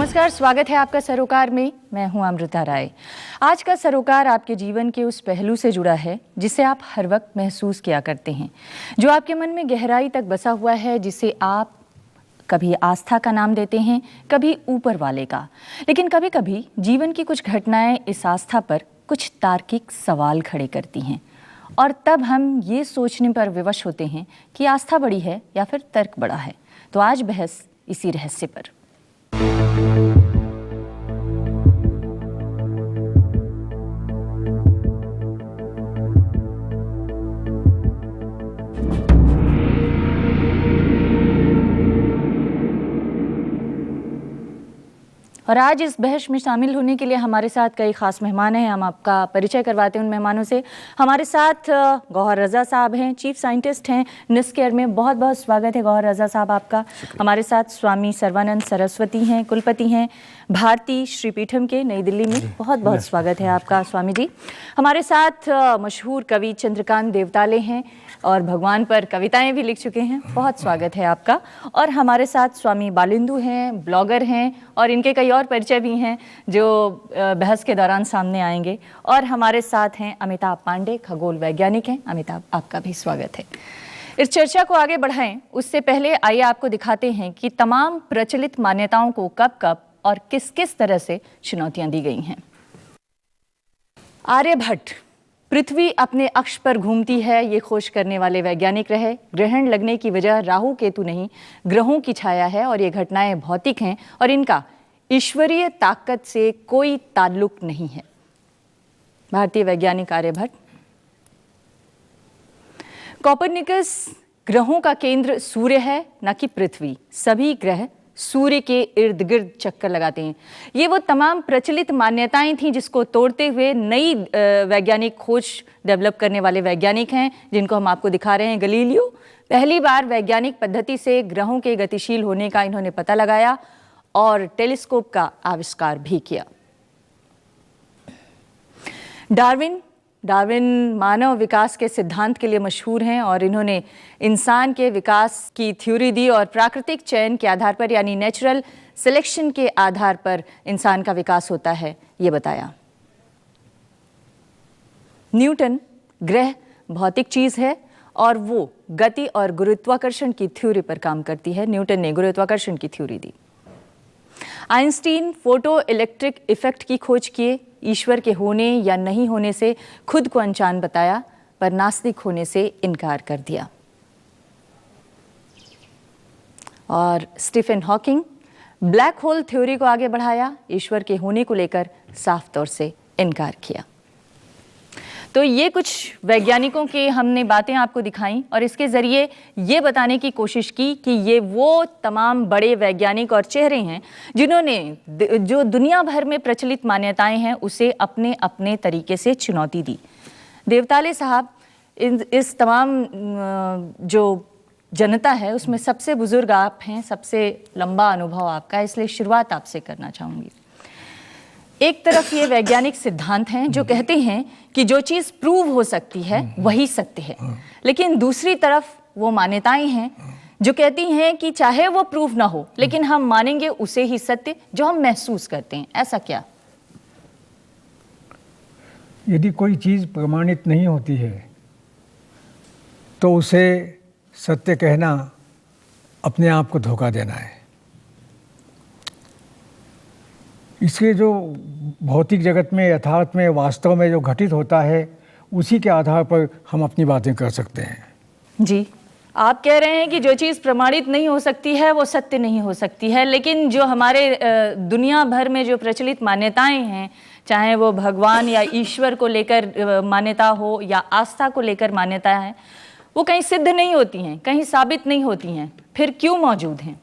नमस्कार, स्वागत है आपका सरोकार में। मैं हूं अमृता राय। आज का सरोकार आपके जीवन के उस पहलू से जुड़ा है जिसे आप हर वक्त महसूस किया करते हैं, जो आपके मन में गहराई तक बसा हुआ है, जिसे आप कभी आस्था का नाम देते हैं, कभी ऊपर वाले का। लेकिन कभी कभी जीवन की कुछ घटनाएं इस आस्था पर कुछ तार्किक सवाल खड़े करती हैं, और तब हम ये सोचने पर विवश होते हैं कि आस्था बड़ी है या फिर तर्क बड़ा है। तो आज बहस इसी रहस्य पर। और आज इस बहस में शामिल होने के लिए हमारे साथ कई खास मेहमान हैं। हम आपका परिचय करवाते हैं उन मेहमानों से। हमारे साथ गौहर रज़ा साहब हैं, चीफ साइंटिस्ट हैं निस्ट केयर में। बहुत बहुत स्वागत है गौहर रज़ा साहब आपका। हमारे साथ स्वामी सर्वानंद सरस्वती हैं, कुलपति हैं भारती श्रीपीठम के, नई दिल्ली में। बहुत बहुत स्वागत है आपका स्वामी जी। हमारे साथ मशहूर कवि चंद्रकांत देवताले हैं और भगवान पर कविताएं भी लिख चुके हैं। बहुत स्वागत है आपका। और हमारे साथ स्वामी बालिंदु हैं, ब्लॉगर हैं, और इनके कई और परिचय भी हैं जो बहस के दौरान सामने आएंगे। और हमारे साथ हैं अमिताभ पांडे, खगोल वैज्ञानिक हैं। अमिताभ, आपका भी स्वागत है। इस चर्चा को आगे बढ़ाएं उससे पहले आइए आपको दिखाते हैं कि तमाम प्रचलित मान्यताओं को कब कब और किस किस तरह से चुनौतियां दी गई हैं। आर्यभट्ट, पृथ्वी अपने अक्ष पर घूमती है, ये खोज करने वाले वैज्ञानिक रहे। ग्रहण लगने की वजह राहु केतु नहीं, ग्रहों की छाया है, और ये घटनाएं भौतिक हैं और इनका ईश्वरीय ताकत से कोई ताल्लुक नहीं है। भारतीय वैज्ञानिक आर्यभट्ट। कोपरनिकस, ग्रहों का केंद्र सूर्य है, न कि पृथ्वी। सभी ग्रह सूर्य के इर्द गिर्द चक्कर लगाते हैं। ये वो तमाम प्रचलित मान्यताएं थीं जिसको तोड़ते हुए नई वैज्ञानिक खोज डेवलप करने वाले वैज्ञानिक हैं, जिनको हम आपको दिखा रहे हैं। गलीलियो पहली बार वैज्ञानिक पद्धति से ग्रहों के गतिशील होने का इन्होंने पता लगाया और टेलीस्कोप का आविष्कार भी किया। डार्विन मानव विकास के सिद्धांत के लिए मशहूर हैं और इन्होंने इंसान के विकास की थ्योरी दी और प्राकृतिक चयन के आधार पर, यानी नेचुरल सिलेक्शन के आधार पर इंसान का विकास होता है, ये बताया। न्यूटन, ग्रह भौतिक चीज है और वो गति और गुरुत्वाकर्षण की थ्योरी पर काम करती है। न्यूटन ने गुरुत्वाकर्षण की थ्योरी दी। आइंस्टीन, फोटो इलेक्ट्रिक इफेक्ट की खोज किए। ईश्वर के होने या नहीं होने से खुद को अनजान बताया, पर नास्तिक होने से इनकार कर दिया। और Stephen Hawking, black hole theory को आगे बढ़ाया। ईश्वर के होने को लेकर साफ तौर से इनकार किया। तो ये कुछ वैज्ञानिकों की हमने बातें आपको दिखाई और इसके जरिए ये बताने की कोशिश की कि ये वो तमाम बड़े वैज्ञानिक और चेहरे हैं जिन्होंने जो दुनिया भर में प्रचलित मान्यताएं हैं उसे अपने अपने तरीके से चुनौती दी। देवताले साहब, इस तमाम जो जनता है उसमें सबसे बुजुर्ग आप हैं, सबसे लंबा अनुभव आपका, इसलिए शुरुआत आपसे करना चाहूँगी। एक तरफ ये वैज्ञानिक सिद्धांत हैं जो कहते हैं कि जो चीज़ प्रूव हो सकती है वही सत्य है, लेकिन दूसरी तरफ वो मान्यताएं हैं जो कहती हैं कि चाहे वो प्रूव ना हो लेकिन हम मानेंगे उसे ही सत्य जो हम महसूस करते हैं। ऐसा क्या? यदि कोई चीज़ प्रमाणित नहीं होती है तो उसे सत्य कहना अपने आप को धोखा देना है। इसके जो भौतिक जगत में, यथार्थ में, वास्तव में जो घटित होता है उसी के आधार पर हम अपनी बातें कर सकते हैं। जी, आप कह रहे हैं कि जो चीज़ प्रमाणित नहीं हो सकती है वो सत्य नहीं हो सकती है, लेकिन जो हमारे दुनिया भर में जो प्रचलित मान्यताएं हैं, चाहे वो भगवान या ईश्वर को लेकर मान्यता हो या आस्था को लेकर मान्यता है, वो कहीं सिद्ध नहीं होती हैं, कहीं साबित नहीं होती हैं। फिर क्यों मौजूद हैं?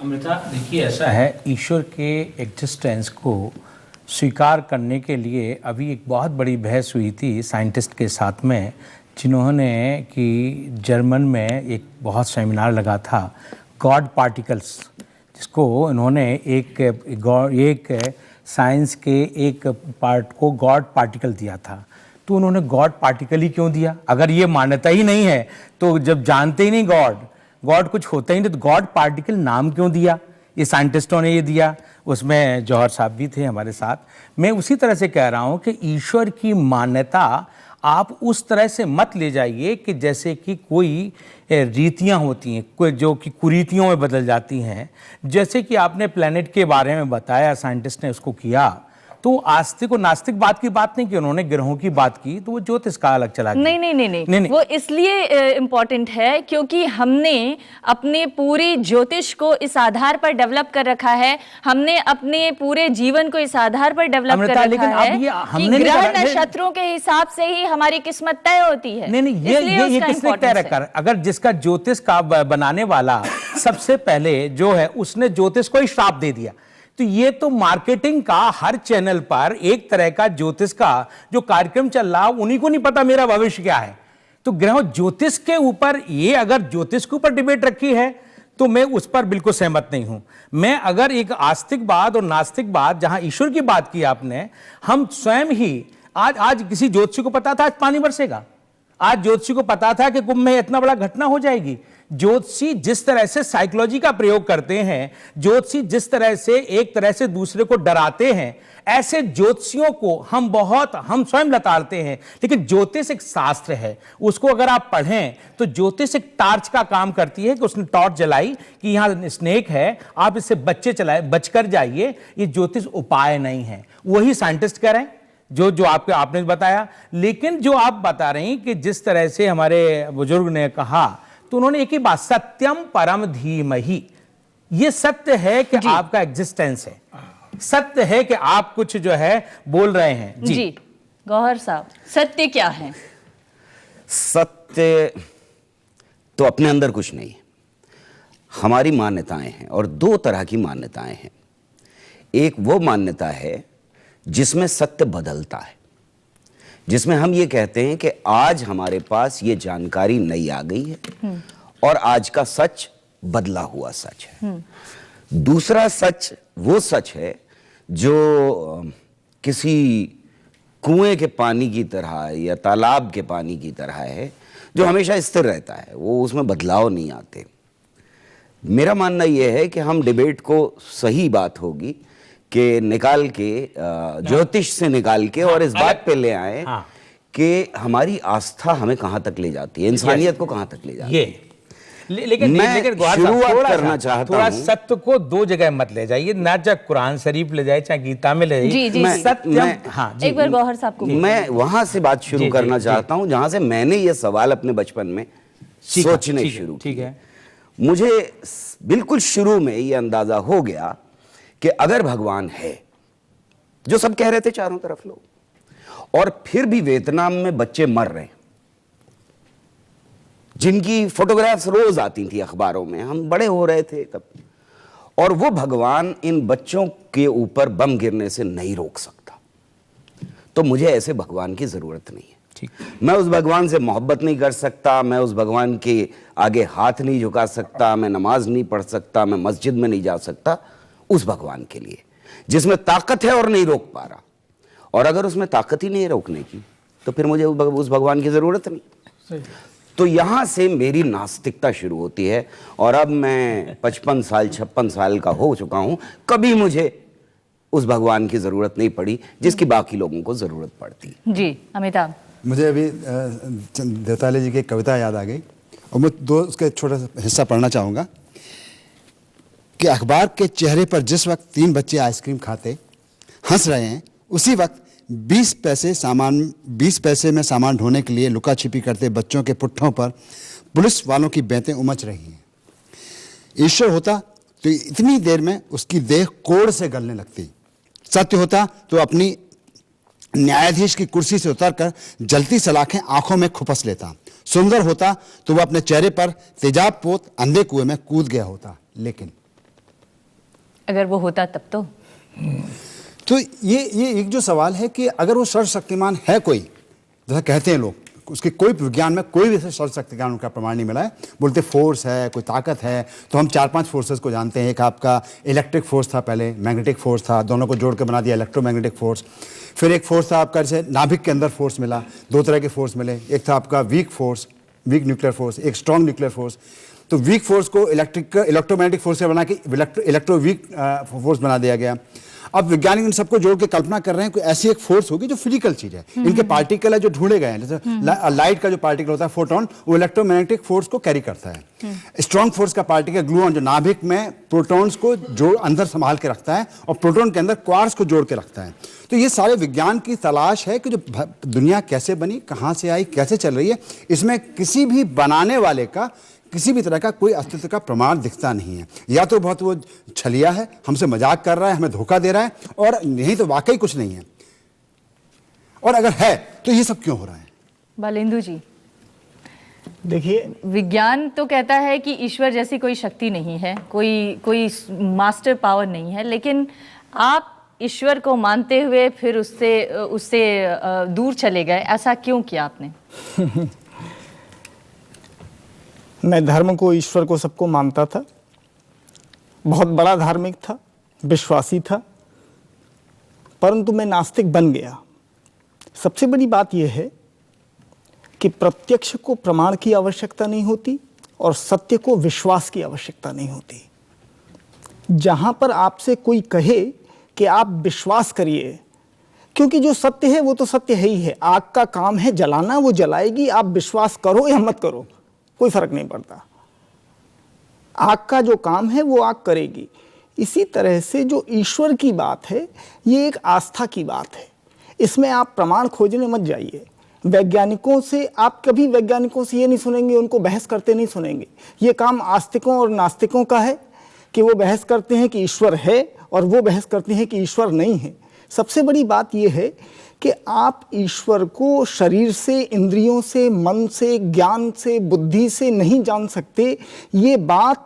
अमृता, देखिए ऐसा है, ईश्वर के एग्जिस्टेंस को स्वीकार करने के लिए अभी एक बहुत बड़ी बहस हुई थी साइंटिस्ट के साथ में, जिन्होंने कि जर्मन में एक बहुत सेमिनार लगा था गॉड पार्टिकल्स, जिसको इन्होंने एक साइंस के एक पार्ट को गॉड पार्टिकल दिया था। तो उन्होंने गॉड पार्टिकल ही क्यों दिया? अगर ये मान्यता ही नहीं है तो जब जानते ही नहीं गॉड कुछ होता ही नहीं तो गॉड पार्टिकल नाम क्यों दिया? ये साइंटिस्टों ने ये दिया, उसमें जौहर साहब भी थे हमारे साथ। मैं उसी तरह से कह रहा हूँ कि ईश्वर की मान्यता आप उस तरह से मत ले जाइए कि जैसे कि कोई रीतियां होती हैं, कोई जो कि कुरीतियों में बदल जाती हैं। जैसे कि आपने प्लैनेट के बारे में बताया, साइंटिस्ट ने उसको किया, तो आस्तिक और नास्तिक बात की बात नहीं की, उन्होंने ग्रहों की बात की, तो वो ज्योतिष का अलग चला गया। नहीं नहीं नहीं नहीं, नहीं। वो इसलिए इम्पोर्टेंट है क्योंकि हमने अपने पूरे ज्योतिष को इस आधार पर डेवलप कर रखा है, हमने अपने पूरे जीवन को इस आधार पर डेवलप कर अमृता, रखा लेकिन है अब ये कि हमने नहीं ग्रह करा- नक्षत्रों के हिसाब से ही हमारी किस्मत तय होती है। नहीं, इसलिए ये उसका किसने तय importance है। रखा? अगर जिसका ज्योतिष का बनाने वाला सबसे पहले जो है उसने ज्योतिष को ही श्राप दे दिया, तो ये तो मार्केटिंग का हर चैनल पर एक तरह का ज्योतिष का जो कार्यक्रम चल रहा, उन्हीं को नहीं पता मेरा भविष्य क्या है। तो ग्रह ज्योतिष के ऊपर, ये अगर ज्योतिष के ऊपर डिबेट रखी है तो मैं उस पर बिल्कुल सहमत नहीं हूं। मैं अगर एक आस्तिकवाद और नास्तिकवाद, जहां ईश्वर की बात की आपने, हम स्वयं ही आज किसी ज्योतिषी को पता था आज पानी बरसेगा, आज ज्योतिषी को पता था कि कुंभ में इतना बड़ा घटना हो जाएगी। ज्योतिषी जिस तरह से साइकोलॉजी का प्रयोग करते हैं, ज्योतिषी जिस तरह से एक तरह से दूसरे को डराते हैं, ऐसे ज्योतिषियों को हम स्वयं लताड़ते हैं। लेकिन ज्योतिष एक शास्त्र है, उसको अगर आप पढ़ें तो ज्योतिष एक टार्च का काम करती है कि उसने टॉर्च जलाई कि यहां स्नेक है, आप इससे बचकर जाइए। ये ज्योतिष उपाय नहीं है, वही साइंटिस्ट करें जो आपने बताया। लेकिन जो आप बता रहे हैं कि जिस तरह से हमारे बुजुर्ग ने कहा, तो उन्होंने एक ही बात, सत्यम परम धीमहि, ये सत्य है कि आपका एग्जिस्टेंस है, सत्य है कि आप कुछ जो है बोल रहे हैं। जी गौहर साहब, सत्य क्या है? सत्य तो अपने अंदर कुछ नहीं है, हमारी मान्यताएं हैं, और दो तरह की मान्यताएं हैं। एक वो मान्यता है जिसमें सत्य बदलता है, जिसमें हम ये कहते हैं कि आज हमारे पास ये जानकारी नई आ गई है और आज का सच बदला हुआ सच है। दूसरा सच वो सच है जो किसी कुएं के पानी की तरह या तालाब के पानी की तरह है, जो हमेशा स्थिर रहता है, वो उसमें बदलाव नहीं आते। मेरा मानना यह है कि हम डिबेट को, सही बात होगी कि निकाल के ज्योतिष से निकाल के और इस बात पे ले आए कि हमारी आस्था हमें कहां तक ले जाती है, इंसानियत को कहां तक ले जाती है। लेकिन शुरुआत करना चाहता थोड़ा हूं, सत्य को दो जगह मत ले जाइए, ना चाहे कुरान शरीफ ले जाए चाहे गीता में ले जाइए। जी, सत्यम, हाँ जी, एक बार गौहर साहब को मैं वहां से बात शुरू करना चाहता हूं जहां से मैंने ये सवाल अपने बचपन में सोचने शुरू ठीक है। मुझे बिल्कुल शुरू में ये अंदाजा हो गया कि अगर भगवान है, जो सब कह रहे थे चारों तरफ लोग, और फिर भी वियतनाम में बच्चे मर रहे हैं, जिनकी फोटोग्राफ्स रोज आती थी अखबारों में, हम बड़े हो रहे थे तब, और वो भगवान इन बच्चों के ऊपर बम गिरने से नहीं रोक सकता, तो मुझे ऐसे भगवान की जरूरत नहीं है। ठीक। मैं उस भगवान से मोहब्बत नहीं कर सकता, मैं उस भगवान के आगे हाथ नहीं झुका सकता, मैं नमाज नहीं पढ़ सकता, मैं मस्जिद में नहीं जा सकता उस भगवान के लिए जिसमें ताकत है और नहीं रोक पा रहा। और अगर उसमें ताकत ही नहीं है रोकने की, तो फिर मुझे उस भगवान की जरूरत नहीं। तो यहां से मेरी नास्तिकता शुरू होती है, और अब मैं 55 साल 56 साल का हो चुका हूं, कभी मुझे उस भगवान की जरूरत नहीं पड़ी जिसकी बाकी लोगों को जरूरत पड़ती। जी अमिताभ, मुझे अभी देवताले जी की कविता याद आ गई, और मैं दो उसका छोटा सा हिस्सा पढ़ना चाहूँगा कि अखबार के चेहरे पर जिस वक्त 3 बच्चे आइसक्रीम खाते हंस रहे हैं, उसी वक्त 20 पैसे में सामान ढोने के लिए लुका छिपी करते बच्चों के पुट्ठों पर पुलिस वालों की बेंतें उमच रही हैं। ईश्वर होता तो इतनी देर में उसकी देह कोड़ से गलने लगती, सत्य होता तो अपनी न्यायाधीश की कुर्सी से उतरकर जलती सलाखें आंखों में खुपस लेता, सुंदर होता तो वह अपने चेहरे पर तेजाब पोत अंधे कुएं में कूद गया होता। लेकिन अगर वो होता तब तो ये एक जो सवाल है कि अगर वो सर्वशक्तिमान है कोई, जैसा कहते हैं लोग, उसके कोई विज्ञान में कोई भी सर्वशक्तिमान उनका प्रमाण नहीं मिला है, बोलते फोर्स है, कोई ताकत है, तो हम 4-5 फोर्सेस को जानते हैं। एक आपका इलेक्ट्रिक फोर्स था, पहले मैग्नेटिक फोर्स था, दोनों को जोड़ के बना दिया इलेक्ट्रोमैग्नेटिक फोर्स। फिर एक फोर्स था आपका, जैसे नाभिक के अंदर फोर्स मिला, 2 तरह के फोर्स मिले, एक था आपका weak force weak nuclear force, एक स्ट्रॉन्ग न्यूक्लियर फोर्स। तो वीक फोर्स को इलेक्ट्रोमैग्नेटिक फोर्स से बना के इलेक्ट्रो वीक फोर्स बना दिया गया। अब वैज्ञानिक इन सबको जोड़ के कल्पना कर रहे हैं कोई ऐसी एक फोर्स होगी जो फिजिकल चीज है, इनके पार्टिकल है जो ढूंढे गए हैं, जैसे लाइट का जो पार्टिकल होता है फोटोन, वो इलेक्ट्रोमैग्नेटिक फोर्स को कैरी करता है। स्ट्रॉन्ग फोर्स का पार्टिकल ग्लूऑन जो नाभिक में प्रोटॉन्स को जोड़ अंदर संभाल के रखता है और प्रोटॉन के अंदर क्वार्क्स को जोड़ के रखता है। तो ये सारे विज्ञान की तलाश है कि जो दुनिया कैसे बनी, कहाँ से आई, कैसे चल रही है, इसमें किसी भी बनाने वाले का किसी भी तरह का कोई अस्तित्व का प्रमाण दिखता नहीं है। या तो बहुत वो छलिया है, हमसे मजाक कर रहा है, हमें धोखा दे रहा है, और नहीं तो वाकई कुछ नहीं है। और अगर है तो ये सब क्यों हो रहा है? बालेंदु जी, देखिए, विज्ञान तो कहता है कि ईश्वर जैसी कोई शक्ति नहीं है, कोई मास्टर पावर नहीं है, लेकिन आप ईश्वर को मानते हुए फिर उससे दूर चले गए, ऐसा क्यों किया आपने? मैं धर्म को, ईश्वर को, सबको मानता था, बहुत बड़ा धार्मिक था, विश्वासी था, परंतु मैं नास्तिक बन गया। सबसे बड़ी बात यह है कि प्रत्यक्ष को प्रमाण की आवश्यकता नहीं होती और सत्य को विश्वास की आवश्यकता नहीं होती। जहां पर आपसे कोई कहे कि आप विश्वास करिए, क्योंकि जो सत्य है वो तो सत्य है ही है, आग का काम है जलाना, वो जलाएगी, आप विश्वास करो या मत करो, कोई फर्क नहीं पड़ता। आग का जो काम है वो आग करेगी। इसी तरह से जो ईश्वर की बात है ये एक आस्था की बात है, इसमें आप प्रमाण खोजने मत जाइए। वैज्ञानिकों से आप कभी वैज्ञानिकों से ये नहीं सुनेंगे, उनको बहस करते नहीं सुनेंगे। ये काम आस्तिकों और नास्तिकों का है कि वो बहस करते हैं कि ईश्वर है और वो बहस करते हैं कि ईश्वर नहीं है। सबसे बड़ी बात यह है कि आप ईश्वर को शरीर से, इंद्रियों से, मन से, ज्ञान से, बुद्धि से नहीं जान सकते। ये बात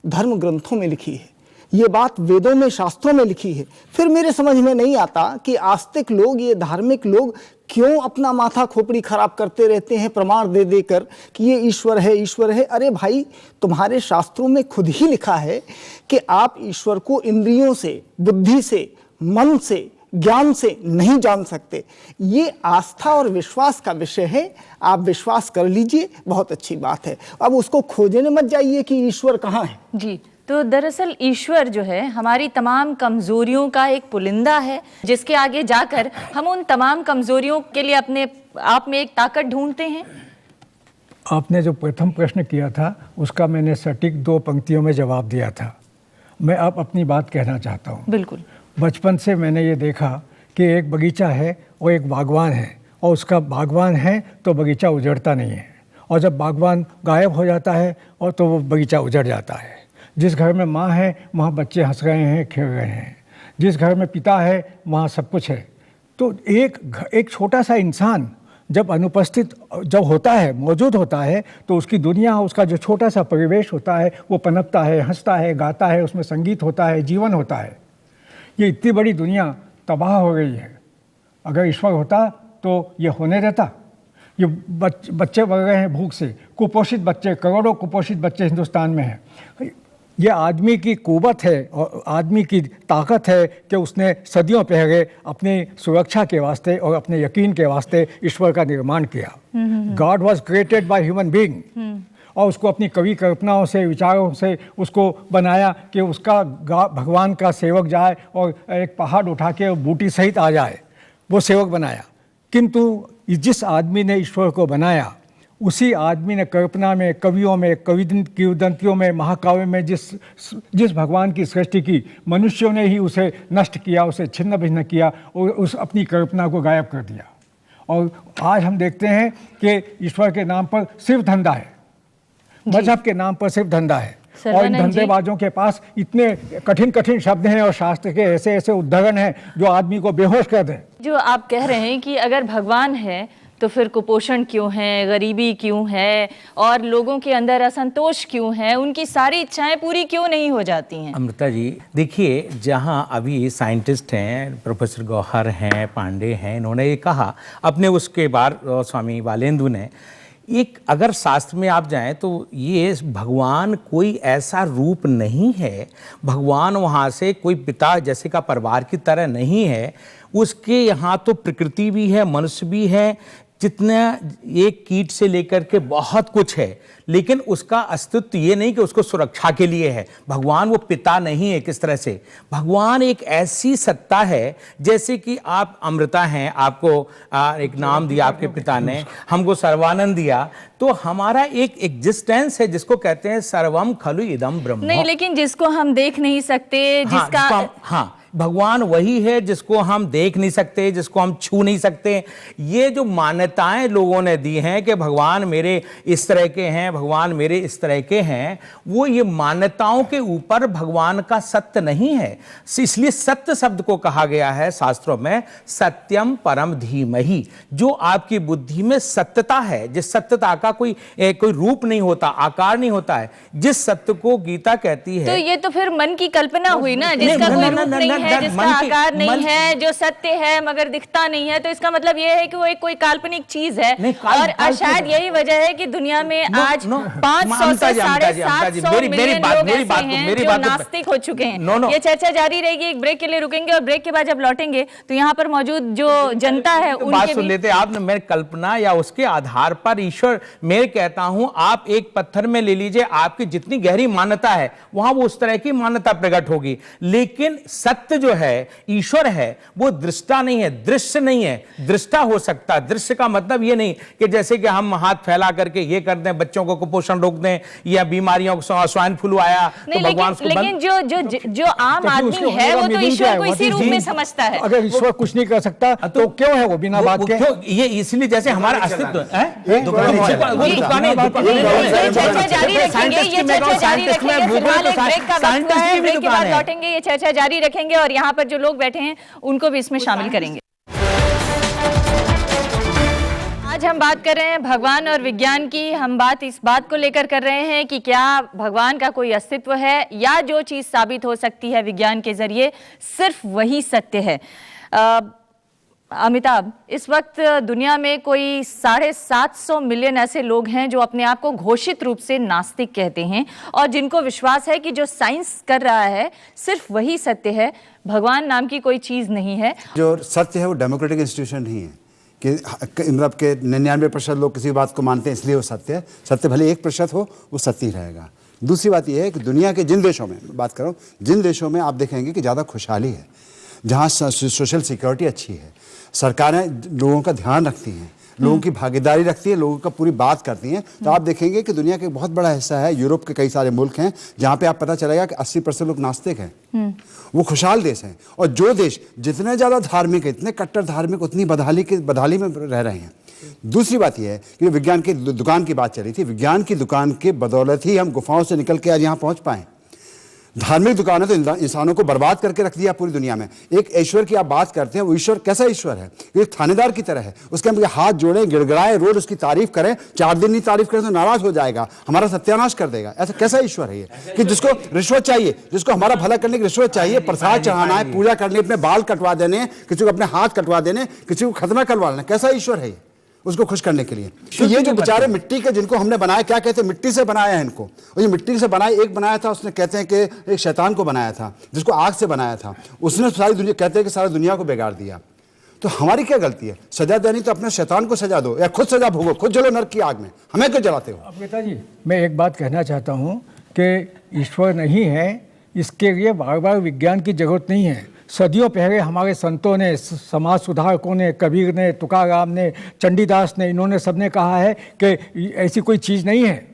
धर्म ग्रंथों में लिखी है, ये बात वेदों में, शास्त्रों में लिखी है। फिर मेरे समझ में नहीं आता कि आस्तिक लोग, ये धार्मिक लोग क्यों अपना माथा खोपड़ी खराब करते रहते हैं प्रमाण दे देकर कि ये ईश्वर है, ईश्वर है। अरे भाई, तुम्हारे शास्त्रों में खुद ही लिखा है कि आप ईश्वर को इंद्रियों से, बुद्धि से, मन से, ज्ञान से नहीं जान सकते। ये आस्था और विश्वास का विषय है, आप विश्वास कर लीजिए, बहुत अच्छी बात है। अब उसको खोजने मत जाइए कि ईश्वर कहाँ है। जी, तो दरअसल ईश्वर जो है हमारी तमाम कमजोरियों का एक पुलिंदा है, जिसके आगे जाकर हम उन तमाम कमजोरियों के लिए अपने आप में एक ताकत ढूंढते हैं। आपने जो प्रथम प्रश्न किया था उसका मैंने सटीक 2 पंक्तियों में जवाब दिया था। मैं अब अपनी बात कहना चाहता हूँ। बिल्कुल। बचपन से मैंने ये देखा कि एक बगीचा है और एक बागवान है, और उसका बागवान है तो बगीचा उजड़ता नहीं है, और जब बागवान गायब हो जाता है और तो वो बगीचा उजड़ जाता है। जिस घर में माँ है वहाँ बच्चे हंस रहे हैं, खेल रहे हैं। जिस घर में पिता है वहाँ सब कुछ है। तो एक छोटा सा इंसान जब अनुपस्थित जब होता है, मौजूद होता है, तो उसकी दुनिया, उसका जो छोटा सा परिवेश होता है वो पनपता है, हंसता है, गाता है, उसमें संगीत होता है, जीवन होता है। ये इतनी बड़ी दुनिया तबाह हो गई है। अगर ईश्वर होता तो ये होने देता? ये बच्चे बढ़ रहे हैं भूख से, कुपोषित बच्चे, करोड़ों कुपोषित बच्चे हिंदुस्तान में हैं। ये आदमी की कुव्वत है और आदमी की ताकत है कि उसने सदियों पहले अपनी सुरक्षा के वास्ते और अपने यकीन के वास्ते ईश्वर का निर्माण किया। God was created by human being, और उसको अपनी कवि कल्पनाओं से, विचारों से उसको बनाया कि उसका भगवान का सेवक जाए और एक पहाड़ उठा के बूटी सहित आ जाए, वो सेवक बनाया। किंतु जिस आदमी ने ईश्वर को बनाया, उसी आदमी ने कल्पना में, कवियों में, किंवदंतियों में, महाकाव्य में जिस भगवान की सृष्टि की, मनुष्यों ने ही उसे नष्ट किया, उसे छिन्न भिन्न किया और उस अपनी कल्पना को गायब कर दिया। और आज हम देखते हैं कि ईश्वर के नाम पर सिर्फ धंधा है, मजहब के नाम पर सिर्फ धंधा है, और इन धंधेबाजों के पास इतने कठिन कठिन शब्द हैं और शास्त्र के ऐसे ऐसे उद्धरण हैं जो आदमी को बेहोश कर दें। जो आप कह रहे हैं कि अगर भगवान है तो फिर कुपोषण क्यों है, गरीबी क्यों है, और लोगों के अंदर असंतोष क्यों है, उनकी सारी इच्छाएं पूरी क्यों नहीं हो जाती हैं? अमृता जी, देखिए, जहाँ अभी साइंटिस्ट हैं, प्रोफेसर गौहर हैं, पांडे हैं, इन्होंने ये कहा अपने उसके बाद स्वामी बालेंदु ने, एक अगर शास्त्र में आप जाएं तो ये भगवान कोई ऐसा रूप नहीं है, भगवान वहाँ से कोई पिता जैसे का परिवार की तरह नहीं है। उसके यहाँ तो प्रकृति भी है, मनुष्य भी है, जितना एक कीट से लेकर के बहुत कुछ है, लेकिन उसका अस्तित्व ये नहीं कि उसको सुरक्षा के लिए है। भगवान वो पिता नहीं है। किस तरह से भगवान एक ऐसी सत्ता है, जैसे कि आप अमृता हैं, आपको एक नाम दिया आपके पिता ने, हमको सर्वानंद दिया, तो हमारा एक एग्जिस्टेंस है जिसको कहते हैं सर्वम खलु इदम ब्रह्म। नहीं, लेकिन जिसको हम देख नहीं सकते, जिसका हाँ, भगवान वही है जिसको हम देख नहीं सकते, जिसको हम छू नहीं सकते। ये जो मान्यताएं लोगों ने दी हैं कि भगवान मेरे इस तरह के हैं, भगवान मेरे इस तरह के हैं, वो ये मान्यताओं के ऊपर भगवान का सत्य नहीं है। इसलिए सत्य शब्द को कहा गया है शास्त्रों में सत्यम परम धीमहि। जो आपकी बुद्धि में सत्यता है, जिस सत्यता का कोई रूप नहीं होता, आकार नहीं होता है, जिस सत्य को गीता कहती है। तो ये तो फिर मन की कल्पना हुई ना, जिसका कोई रूप नहीं है, जिसका आकार नहीं है, जो सत्य है मगर दिखता नहीं है। तो इसका मतलब ये है कि वो एक कोई काल्पनिक चीज है। और शायद यही वजह है कि दुनिया में आज 500 से 750 मिलियन लोग ऐसे हैं जो नास्तिक हो चुके हैं। ये चर्चा जारी रहेगी, एक ब्रेक के लिए रुकेंगे और ब्रेक के बाद जब लौटेंगे तो यहाँ पर मौजूद जो जनता है बात सुन लेते आपने। मेरे कल्पना या उसके आधार पर ईश्वर, मैं कहता हूं आप एक पत्थर में ले लीजिए, आपकी जितनी गहरी मान्यता है वहां वो उस तरह की मान्यता प्रकट होगी। लेकिन सत्य जो है, ईश्वर है, वो दृष्टा नहीं है, दृश्य नहीं है। दृष्टा हो सकता है। दृश्य का मतलब ये नहीं कि जैसे कि हम हाथ फैला करके ये कर दें, बच्चों को कुपोषण रोक दें, या बीमारियों को स्वाइन फ्लू आया तो भगवान उसको लेकिन जो आम आदमी है वो तो ईश्वर को इसी रूप में समझता है। अगर ईश्वर कुछ नहीं कर सकता तो क्यों है वो बिना बात के? ये इसलिए जैसे हमारा अस्तित्व है। चर्चा जारी रखेंगे, ये चर्चा जारी रखेंगे। फिलहाल एक ब्रेक का वक्त है, ब्रेक के बाद लौटेंगे, ये चर्चा जारी रखेंगे और यहाँ पर जो लोग बैठे हैं उनको भी इसमें शामिल करेंगे। आज हम बात कर रहे हैं भगवान और विज्ञान की। हम बात इस बात को लेकर कर रहे हैं कि क्या भगवान का कोई अस्तित्व है, या जो चीज साबित हो सकती है विज्ञान के जरिए सिर्फ वही सत्य है। अमिताभ, इस वक्त दुनिया में कोई 750 मिलियन ऐसे लोग हैं जो अपने आप को घोषित रूप से नास्तिक कहते हैं और जिनको विश्वास है कि जो साइंस कर रहा है सिर्फ वही सत्य है, भगवान नाम की कोई चीज नहीं है। जो सत्य है वो डेमोक्रेटिक इंस्टीट्यूशन नहीं है कि मतलब के 99% लोग किसी बात को मानते हैं इसलिए वो सत्य है। सत्य भले 1% हो, वो सत्य ही रहेगा। दूसरी बात यह है कि दुनिया के जिन देशों में बात करो, जिन देशों में आप देखेंगे कि ज़्यादा खुशहाली है, जहाँ सोशल सिक्योरिटी अच्छी है, सरकारें लोगों का ध्यान रखती हैं, लोगों की भागीदारी रखती है, लोगों का पूरी बात करती हैं, तो आप देखेंगे कि दुनिया का एक बहुत बड़ा हिस्सा है, यूरोप के कई सारे मुल्क हैं जहाँ पे आप पता चलेगा कि 80% लोग नास्तिक हैं। वो खुशहाल देश हैं। और जो देश जितने ज़्यादा धार्मिक है, इतने कट्टर धार्मिक, उतनी बदहाली में रह रहे हैं। दूसरी बात यह है कि विज्ञान की दुकान की बात चली थी, विज्ञान की दुकान के बदौलत ही हम गुफाओं से निकल के आज यहाँ पहुँच पाएँ। धार्मिक दुकानें तो इंसानों को बर्बाद करके रख दिया पूरी दुनिया में। एक ईश्वर की आप बात करते हैं, वो ईश्वर कैसा ईश्वर है? एक थानेदार की तरह है। उसके हम हाथ जोड़ें, गिड़गिड़ाएं, रोज उसकी तारीफ करें, 4 दिन नहीं तारीफ करें तो नाराज हो जाएगा, हमारा सत्यानाश कर देगा। ऐसा कैसा ईश्वर है ये कि जिसको रिश्वत चाहिए, जिसको हमारा भला करने की रिश्वत चाहिए, प्रसाद चढ़ाना है, पूजा करनी, अपने बाल कटवा देने, किसी को अपने हाथ कटवा देने, किसी को खतना करवा लेना, कैसा ईश्वर है ये उसको खुश करने के लिए? तो ये जो बेचारे मिट्टी के जिनको हमने बनाया, क्या कहते हैं, मिट्टी से बनाया है इनको। और ये मिट्टी से बनाया, एक बनाया था उसने, कहते हैं कि एक शैतान को बनाया था जिसको आग से बनाया था, उसने सारी दुनिया, कहते हैं कि सारी दुनिया को बिगाड़ दिया। तो हमारी क्या गलती है? सजा देनी तो अपने शैतान को सजा दो, या खुद सजा भोगो, खुद जलो नरक की आग में, हमें क्यों जलाते हो? अब पिताजी, मैं एक बात कहना चाहता हूँ कि ईश्वर नहीं है, इसके लिए बार बार विज्ञान की जरूरत नहीं है। सदियों पहले हमारे संतों ने, समाज सुधारकों ने, कबीर ने, तुकाराम ने, चंडीदास ने, इन्होंने सबने कहा है कि ऐसी कोई चीज़ नहीं है।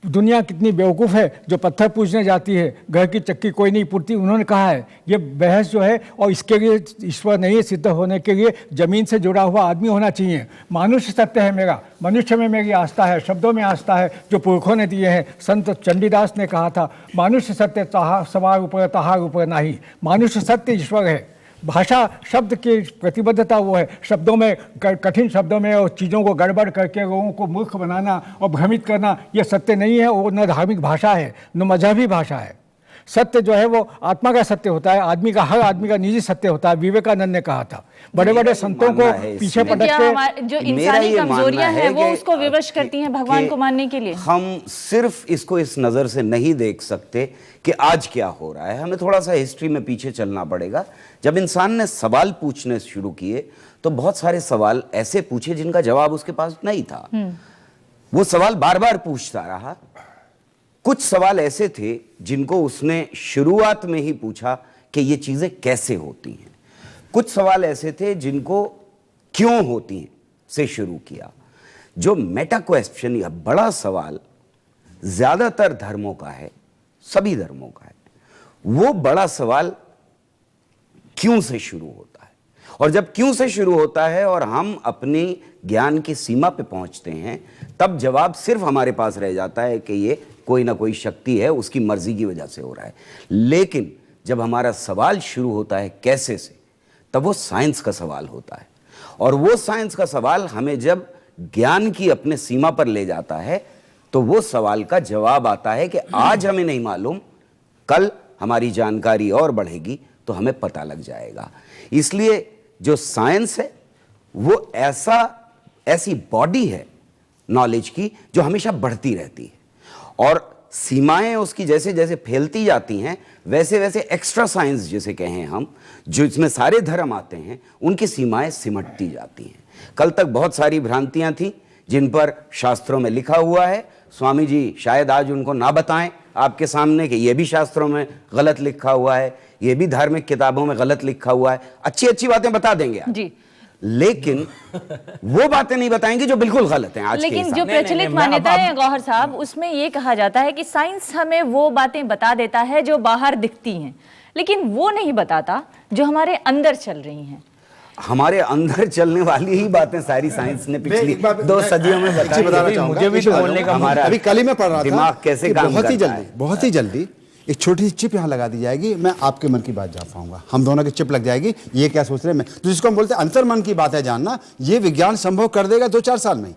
दुनिया कितनी बेवकूफ़ है जो पत्थर पूजने जाती है, घर की चक्की कोई नहीं पूछती, उन्होंने कहा है। ये बहस जो है, और इसके लिए ईश्वर नहीं है, सिद्ध होने के लिए ज़मीन से जुड़ा हुआ आदमी होना चाहिए। मानुष्य सत्य है मेरा, मनुष्य में मेरी आस्था है, शब्दों में आस्था है जो पुरखों ने दिए हैं। संत चंडीदास ने कहा था, मानुष्य सत्य सवार ऊपर तहार ऊपर नहीं। मानुष्य सत्य ईश्वर है। भाषा शब्द की प्रतिबद्धता वो है, शब्दों में, कठिन शब्दों में और चीज़ों को गड़बड़ करके लोगों को मूर्ख बनाना और भ्रमित करना, ये सत्य नहीं है। वो न धार्मिक भाषा है, न मजहबी भाषा है। सत्य जो है वो आत्मा का सत्य होता है, आदमी का, हर आदमी का निजी सत्य होता है। विवेकानंद ने कहा था। बड़े बड़े संतों को मानना है पीछे इसमें। पटक क्या के जो मेरा इंसानी ये कमजोरियां मानना हैं है वो कि- उसको विवश करती हैं भगवान कि को मानने के लिए। हम सिर्फ इसको इस नज़र से नहीं देख सकते कि आज क्या हो रहा है, हमें थोड़ा सा हिस्ट्री में पीछे चलना पड़ेगा। जब इंसान ने सवाल पूछने शुरू किए तो बहुत सारे सवाल ऐसे पूछे जिनका जवाब उसके पास नहीं था। वो सवाल बार बार पूछता रहा। कुछ सवाल ऐसे थे जिनको उसने शुरुआत में ही पूछा कि ये चीज़ें कैसे होती हैं। कुछ सवाल ऐसे थे जिनको क्यों होती हैं से शुरू किया। जो मेटा क्वेश्चन या बड़ा सवाल ज्यादातर धर्मों का है, सभी धर्मों का है, वो बड़ा सवाल क्यों से शुरू होता है। और जब क्यों से शुरू होता है और हम अपनी ज्ञान की सीमा पे पहुंचते हैं, तब जवाब सिर्फ हमारे पास रह जाता है कि ये कोई ना कोई शक्ति है, उसकी मर्जी की वजह से हो रहा है। लेकिन जब हमारा सवाल शुरू होता है कैसे से, तब वो साइंस का सवाल होता है। और वो साइंस का सवाल हमें जब ज्ञान की अपने सीमा पर ले जाता है, तो वो सवाल का जवाब आता है कि आज हमें नहीं मालूम, कल हमारी जानकारी और बढ़ेगी तो हमें पता लग जाएगा। इसलिए जो साइंस है वो ऐसी बॉडी है नॉलेज की जो हमेशा बढ़ती रहती है। और सीमाएं उसकी जैसे जैसे फैलती जाती हैं, वैसे वैसे एक्स्ट्रा साइंस जिसे कहें हम, जो इसमें सारे धर्म आते हैं, उनकी सीमाएं सिमटती जाती हैं। कल तक बहुत सारी भ्रांतियां थी जिन पर शास्त्रों में लिखा हुआ है। स्वामी जी शायद आज उनको ना बताएं आपके सामने कि ये भी शास्त्रों में गलत लिखा हुआ है, ये भी धार्मिक किताबों में गलत लिखा हुआ है। अच्छी अच्छी बातें बता देंगे आप, जी, लेकिन वो बातें नहीं बताएंगे जो बिल्कुल गलत हैं आज के लेकिन हिसाब जो से। प्रचलित मान्यताएं हैं गौहर साहब, उसमें ये कहा जाता है कि साइंस हमें वो बातें बता देता है जो बाहर दिखती हैं, लेकिन वो नहीं बताता जो हमारे अंदर चल रही हैं। हमारे अंदर चलने वाली ही बातें सारी साइंस ने पिछली एक बात- 2 सदियों में एक चीज बताई। बताना मुझे चाहूंगा। भी तो बोलने का हमारा अभी कल ही मैं पढ़ रहा था दिमाग कैसे कि काम बहुत ही करता जल्दी, है। बहुत ही जल्दी एक छोटी सी चिप यहाँ लगा दी जाएगी, मैं आपके मन की बात जान पाऊंगा, हम दोनों की चिप लग जाएगी। ये क्या सोच रहे हैं, मैं तो जिसको हम बोलते हैं अंतर मन की बात है जानना, ये विज्ञान संभव कर देगा 2-4 साल में।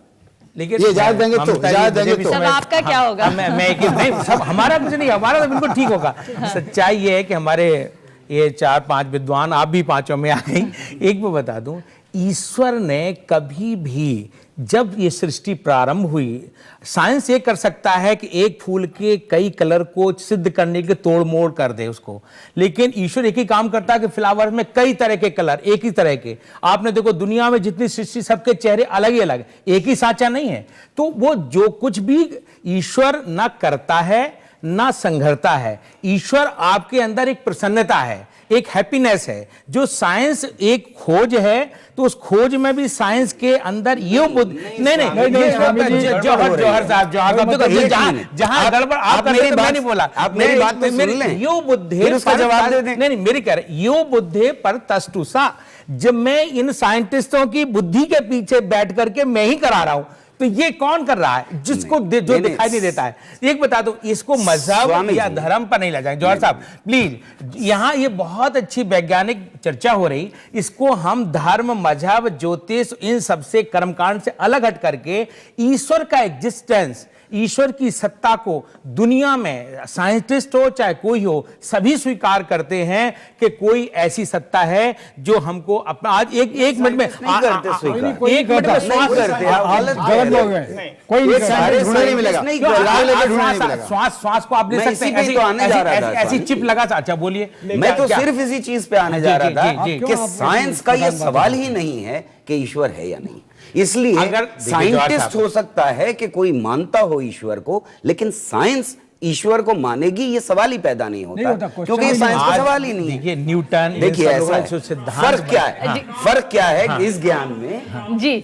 लेकिन ये इजाजत देंगे हम तो, बताइए, इजाजत देंगे मुझे भी तो। सब आपका क्या होगा? मैं एक नहीं, सब हमारा कुछ नहीं, हमारा तो बिल्कुल ठीक होगा। सच्चाई ये है कि हमारे ये 4-5 विद्वान, आप भी पांचों में आ गई। एक मैं बता दूं, ईश्वर ने कभी भी, जब ये सृष्टि प्रारंभ हुई, साइंस ये कर सकता है कि एक फूल के कई कलर को सिद्ध करने के तोड़ मोड़ कर दे उसको, लेकिन ईश्वर एक ही काम करता है कि फ्लावर में कई तरह के कलर, एक ही तरह के। आपने देखो दुनिया में जितनी सृष्टि, सबके चेहरे अलग ही अलग, एक ही साचा नहीं है। तो वो जो कुछ भी ईश्वर ना करता है ना संघरता है, ईश्वर आपके अंदर एक प्रसन्नता है, एक हैप्पीनेस है। जो साइंस एक खोज है, तो उस खोज में भी साइंस के अंदर ये बुद्ध नहीं जौहर साहब जहां गड़बड़ आप मेरी मैं बात- नहीं बोला, आप मेरी बात तो सुन लें, यो बुद्धे फिर उसका पर- जवाब दे दें। नहीं मेरी कह रहे, यो बुद्धे पर तस्तुसा। जब मैं इन साइंटिस्टों की बुद्धि के पीछे बैठ करके मैं ही करा रहा हूं, तो ये कौन कर रहा है जिसको जो नहीं, दिखाई नहीं देता है। एक बता दो, इसको मजहब स्वामी या जी। धर्म पर नहीं ले जाएंगे। जौहर साहब प्लीज, यहाँ ये बहुत अच्छी वैज्ञानिक चर्चा हो रही, इसको हम धर्म, मजहब, ज्योतिष, इन सबसे कर्मकांड से अलग हट करके ईश्वर का एग्जिस्टेंस, ईश्वर की सत्ता को दुनिया में साइंटिस्ट हो चाहे कोई हो, सभी स्वीकार करते हैं कि कोई ऐसी सत्ता है जो हमको अपना आज एक मिनट में नहीं करते स्वीकार। एक मिनट में नहीं श्वास करते, आप गलत गलत लोग हैं, कोई नहीं करता। सारे ढूंढने नहीं मिलेगा। नहीं क्यों? करते। श्वास को आप ले मैं सकते इसी हैं, पे तो आने जा रहा था, ऐसी स्वामी चिप जी। लगा। अच्छा बोलिए। मैं तो क्या? सिर्फ इसी चीज पे आने जा जी, रहा जी, था जी, जी। कि साइंस का यह सवाल ही नहीं है कि ईश्वर है या नहीं। इसलिए अगर देखिए जौहर साइंटिस्ट साहब, हो सकता है कि कोई मानता हो ईश्वर को, लेकिन साइंस ईश्वर को मानेगी ये सवाल ही पैदा नहीं नहीं होता, होता, क्वेश्चन क्योंकि ये ही साइंस का आज सवाल ही नहीं है। देखिए न्यूटन, देखिए ये सब ऐसा लोग है, जो सिद्धांत फर्क क्या है, हाँ। फर्क क्या है कि इस ज्ञान में जी,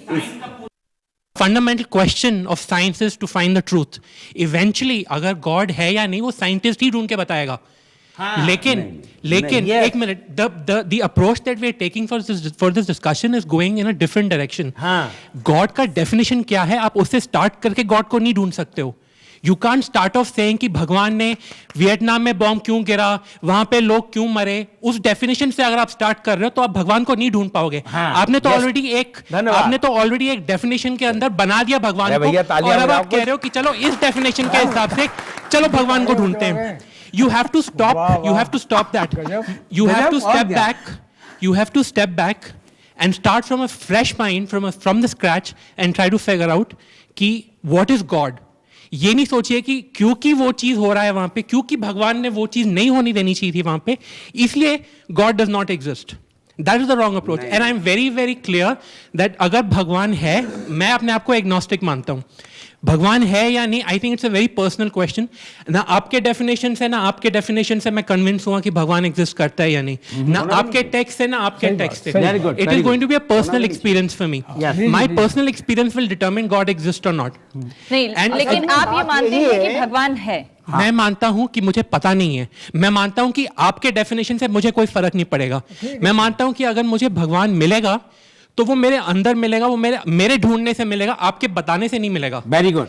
fundamental question of science is to find the truth. Eventually अगर गॉड है या नहीं वो साइंटिस्ट ही ढूंढ के बताएगा। लेकिन yes. एक minute, the approach that we are taking for this discussion is going in a different direction. हाँ. गॉड का डेफिनेशन क्या है, आप उससे स्टार्ट करके गॉड को नहीं ढूंढ सकते हो। You can't start of saying कि भगवान ने वियतनाम में बॉम्ब क्यों गिरा, वहां पे लोग क्यों मरे, उस डेफिनेशन से अगर आप स्टार्ट कर रहे हो तो आप भगवान को नहीं ढूंढ पाओगे। हाँ, आपने तो yes. ऑलरेडी एक डेफिनेशन के अंदर बना दिया भगवान अरे को, भैया, तालियां और अब बजाओ आप कह रहे हो कि चलो इस डेफिनेशन के हिसाब से चलो भगवान को ढूंढते हैं। You have to stop. वाह, You वाह। have to stop that. गजब। You have to गजब और step क्या? back. You have to step back and start from a fresh mind, from the scratch, and try to figure out कि what is God. ये नहीं सोचिए कि क्योंकि वो चीज हो रहा है वहां पे, क्योंकि भगवान ने वो चीज नहीं होनी देनी चाहिए थी वहां पे, इसलिए God does not exist. That is the wrong approach. And I'm very, very clear that अगर भगवान है, मैं अपने आप को एग्नोस्टिक मानता हूं. भगवान है या नहीं, I think it's a very personal question. ना आपके डेफिनेशन से ना आपके डेफिनेशन से मैं कन्विंस हुआ कि भगवान एग्जिस्ट करता है या नहीं. ना आपके टेक्स्ट से ना आपके टेक्स्ट से. Very good, it very is going to be a personal experience for me. My personal experience will determine God exist और नॉट. नहीं, And- लेकिन आप ये मानते हैं कि भगवान है. मैं मानता हूं कि मुझे पता नहीं है. मैं मानता हूं कि आपके डेफिनेशन से मुझे कोई फर्क नहीं पड़ेगा. मैं मानता हूं कि अगर मुझे भगवान मिलेगा तो वो मेरे अंदर मिलेगा, वो मेरे ढूंढने से मिलेगा, आपके बताने से नहीं मिलेगा. Very good.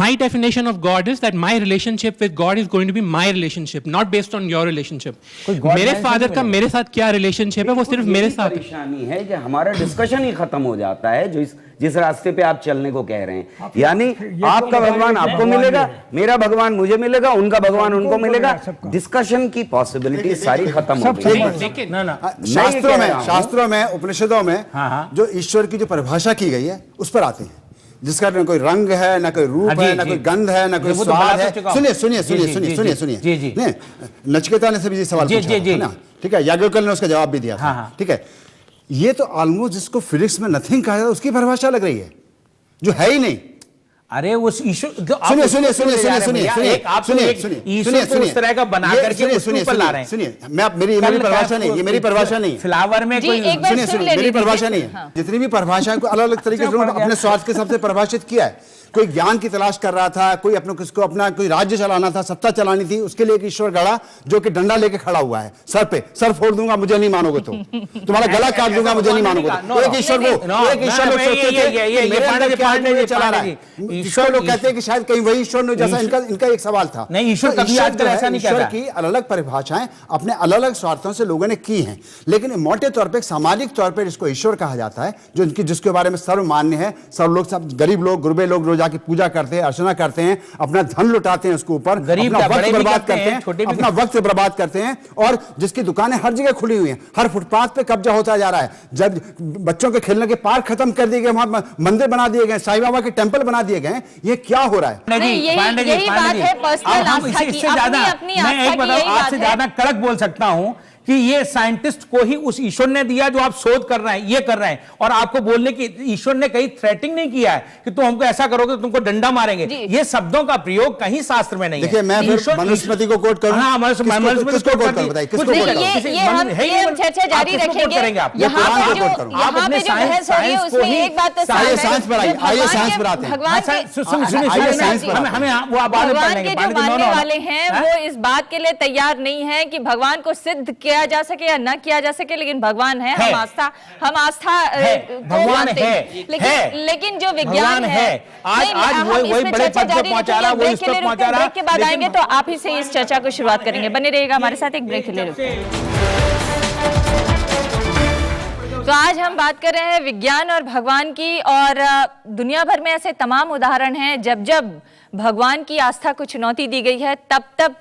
My definition of God is that my relationship with God is going to be my relationship, not based on your relationship. मेरे फादर का मेरे साथ क्या रिलेशनशिप है वो सिर्फ मेरे साथ है. परेशानी है कि हमारा डिस्कशन ही खत्म हो जाता है जो जिस रास्ते पे आप चलने को कह रहे हैं. यानी आपका भगवान आपको मिलेगा, मेरा भगवान मुझे मिलेगा, उनका भगवान उनको मिलेगा. डिस्कशन की पॉसिबिलिटी सारी खत्म हो गई. लेकिन शास्त्रों में उपनिषदों में जो ईश्वर की जो परिभाषा की गई है उस पर आते हैं, जिसका न कोई रंग है, न कोई रूप है, न कोई गंध है, न कोई वो तो स्वाद बता है. तो चुका हूं। सुनिए. नहीं, नचिकेता ने से भी ये सवाल पूछा है ना, ठीक है, याज्ञवल्क्य ने उसका जवाब भी दिया था. ठीक है, ये तो ऑलमोस्ट जिसको फिजिक्स में नथिंग कहा जाता है उसकी परिभाषा लग रही है, जो है ही नहीं. अरे उस ईश्वर सुनिए ईश्वर को उस तरह का बना करके उसके ऊपर ला रहे हैं. सुनिए, मेरी परिभाषा नहीं, ये मेरी परिभाषा नहीं है. फ्लावर में जी, कोई एक बार सुन लेने मेरी परिभाषा दीजिए. नहीं है. जितनी भी परिभाषाएं को अलग अलग तरीके से उन्होंने अपने स्वार्थ के हिसाब से परिभाषित किया है. कोई ज्ञान की तलाश कर रहा था, कोई किसको अपना कोई राज्य चलाना था, सत्ता चलानी थी, उसके लिए एक ईश्वर गढ़ा जो कि डंडा लेके खड़ा हुआ है सर पे. सर फोड़ दूंगा मुझे नहीं मानोगे तो, तुम्हारा गला काट दूंगा मुझे नहीं मानोगे तो. एक ईश्वर वो एक ईश्वर लोग सोचते थे कि मेरे अंदर क्या है जो चला रहा है. ईश्वर लोग कहते हैं कि शायद कहीं वही ईश्वर जैसा इनका एक सवाल था. नहीं, ईश्वर कभी आजकल ऐसा नहीं कहता. ईश्वर की अलग अलग परिभाषाएं अपने अलग अलग स्वार्थों से लोगों ने की हैं, लेकिन मोटे तौर पे सामाजिक तौर पे जिसको ईश्वर कहा जाता है, जो जिसके बारे में सर्वमान्य है, सब लोग, सब गरीब लोग, गुरबे लोग रोज आके पूजा करते हैं, अर्चना करते हैं, अपना धन लुटाते हैं उसके ऊपर, अपना वक्त बर्बाद करते हैं, अपना वक्त बर्बाद करते हैं, और जिसकी दुकानें हर जगह खुली हुई हैं, हर फुटपाथ पे कब्जा होता जा रहा है. जब बच्चों के खेलने के पार्क खत्म कर दिए गए, वहां मंदिर बना दिए गए, साईं बाबा के टेंपल बना दिए गए, ये क्या हो रहा है? यही बात है पर्सनल आस्था की. अपनी आस्था की यही बात आपसे है. ज्यादा कड़क बोल सकता हूं कि ये साइंटिस्ट को ही उस ईश्वर ने दिया जो आप शोध कर रहे हैं, ये कर रहे हैं, और आपको बोलने की ईश्वर ने कहीं थ्रेटिंग नहीं किया है कि तुम हमको ऐसा करोगे तो तुमको डंडा मारेंगे. ये शब्दों का प्रयोग कहीं शास्त्र में नहीं है. देखिए, मैं फिर मनुस्मृति को कोट करूं. हाँ, मनुस्मृति किसको कोट करूं बताइए, किसको कोट करूं? ये हम चर्चा जारी रखेंगे. यहाँ पे जो बहस हो रही है उसमें एक बात तो साफ है. साइंस पर आइए, आइए साइंस पर आते हैं. भगवान के जो मानने वाले हैं वो इस बात के लिए तैयार नहीं है कि भगवान को सिद्ध किया जा सके या न किया जा सके, लेकिन भगवान है. हम आस्था को मानते हैं. लेकिन जो विज्ञान है, आज वही बड़े पद पे पहुंचा रहा, वो इस पर पहुंचा रहा. ब्रेक के बाद आएंगे तो आप ही से इस चर्चा को शुरुआत करेंगे. बने रहिएगा हमारे साथ. एक ब्रेक के लिए रुकते हैं. तो आज हम बात कर रहे हैं विज्ञान और भगवान की, और दुनिया भर में ऐसे तमाम उदाहरण हैं जब जब भगवान की आस्था को चुनौती दी गई है, तब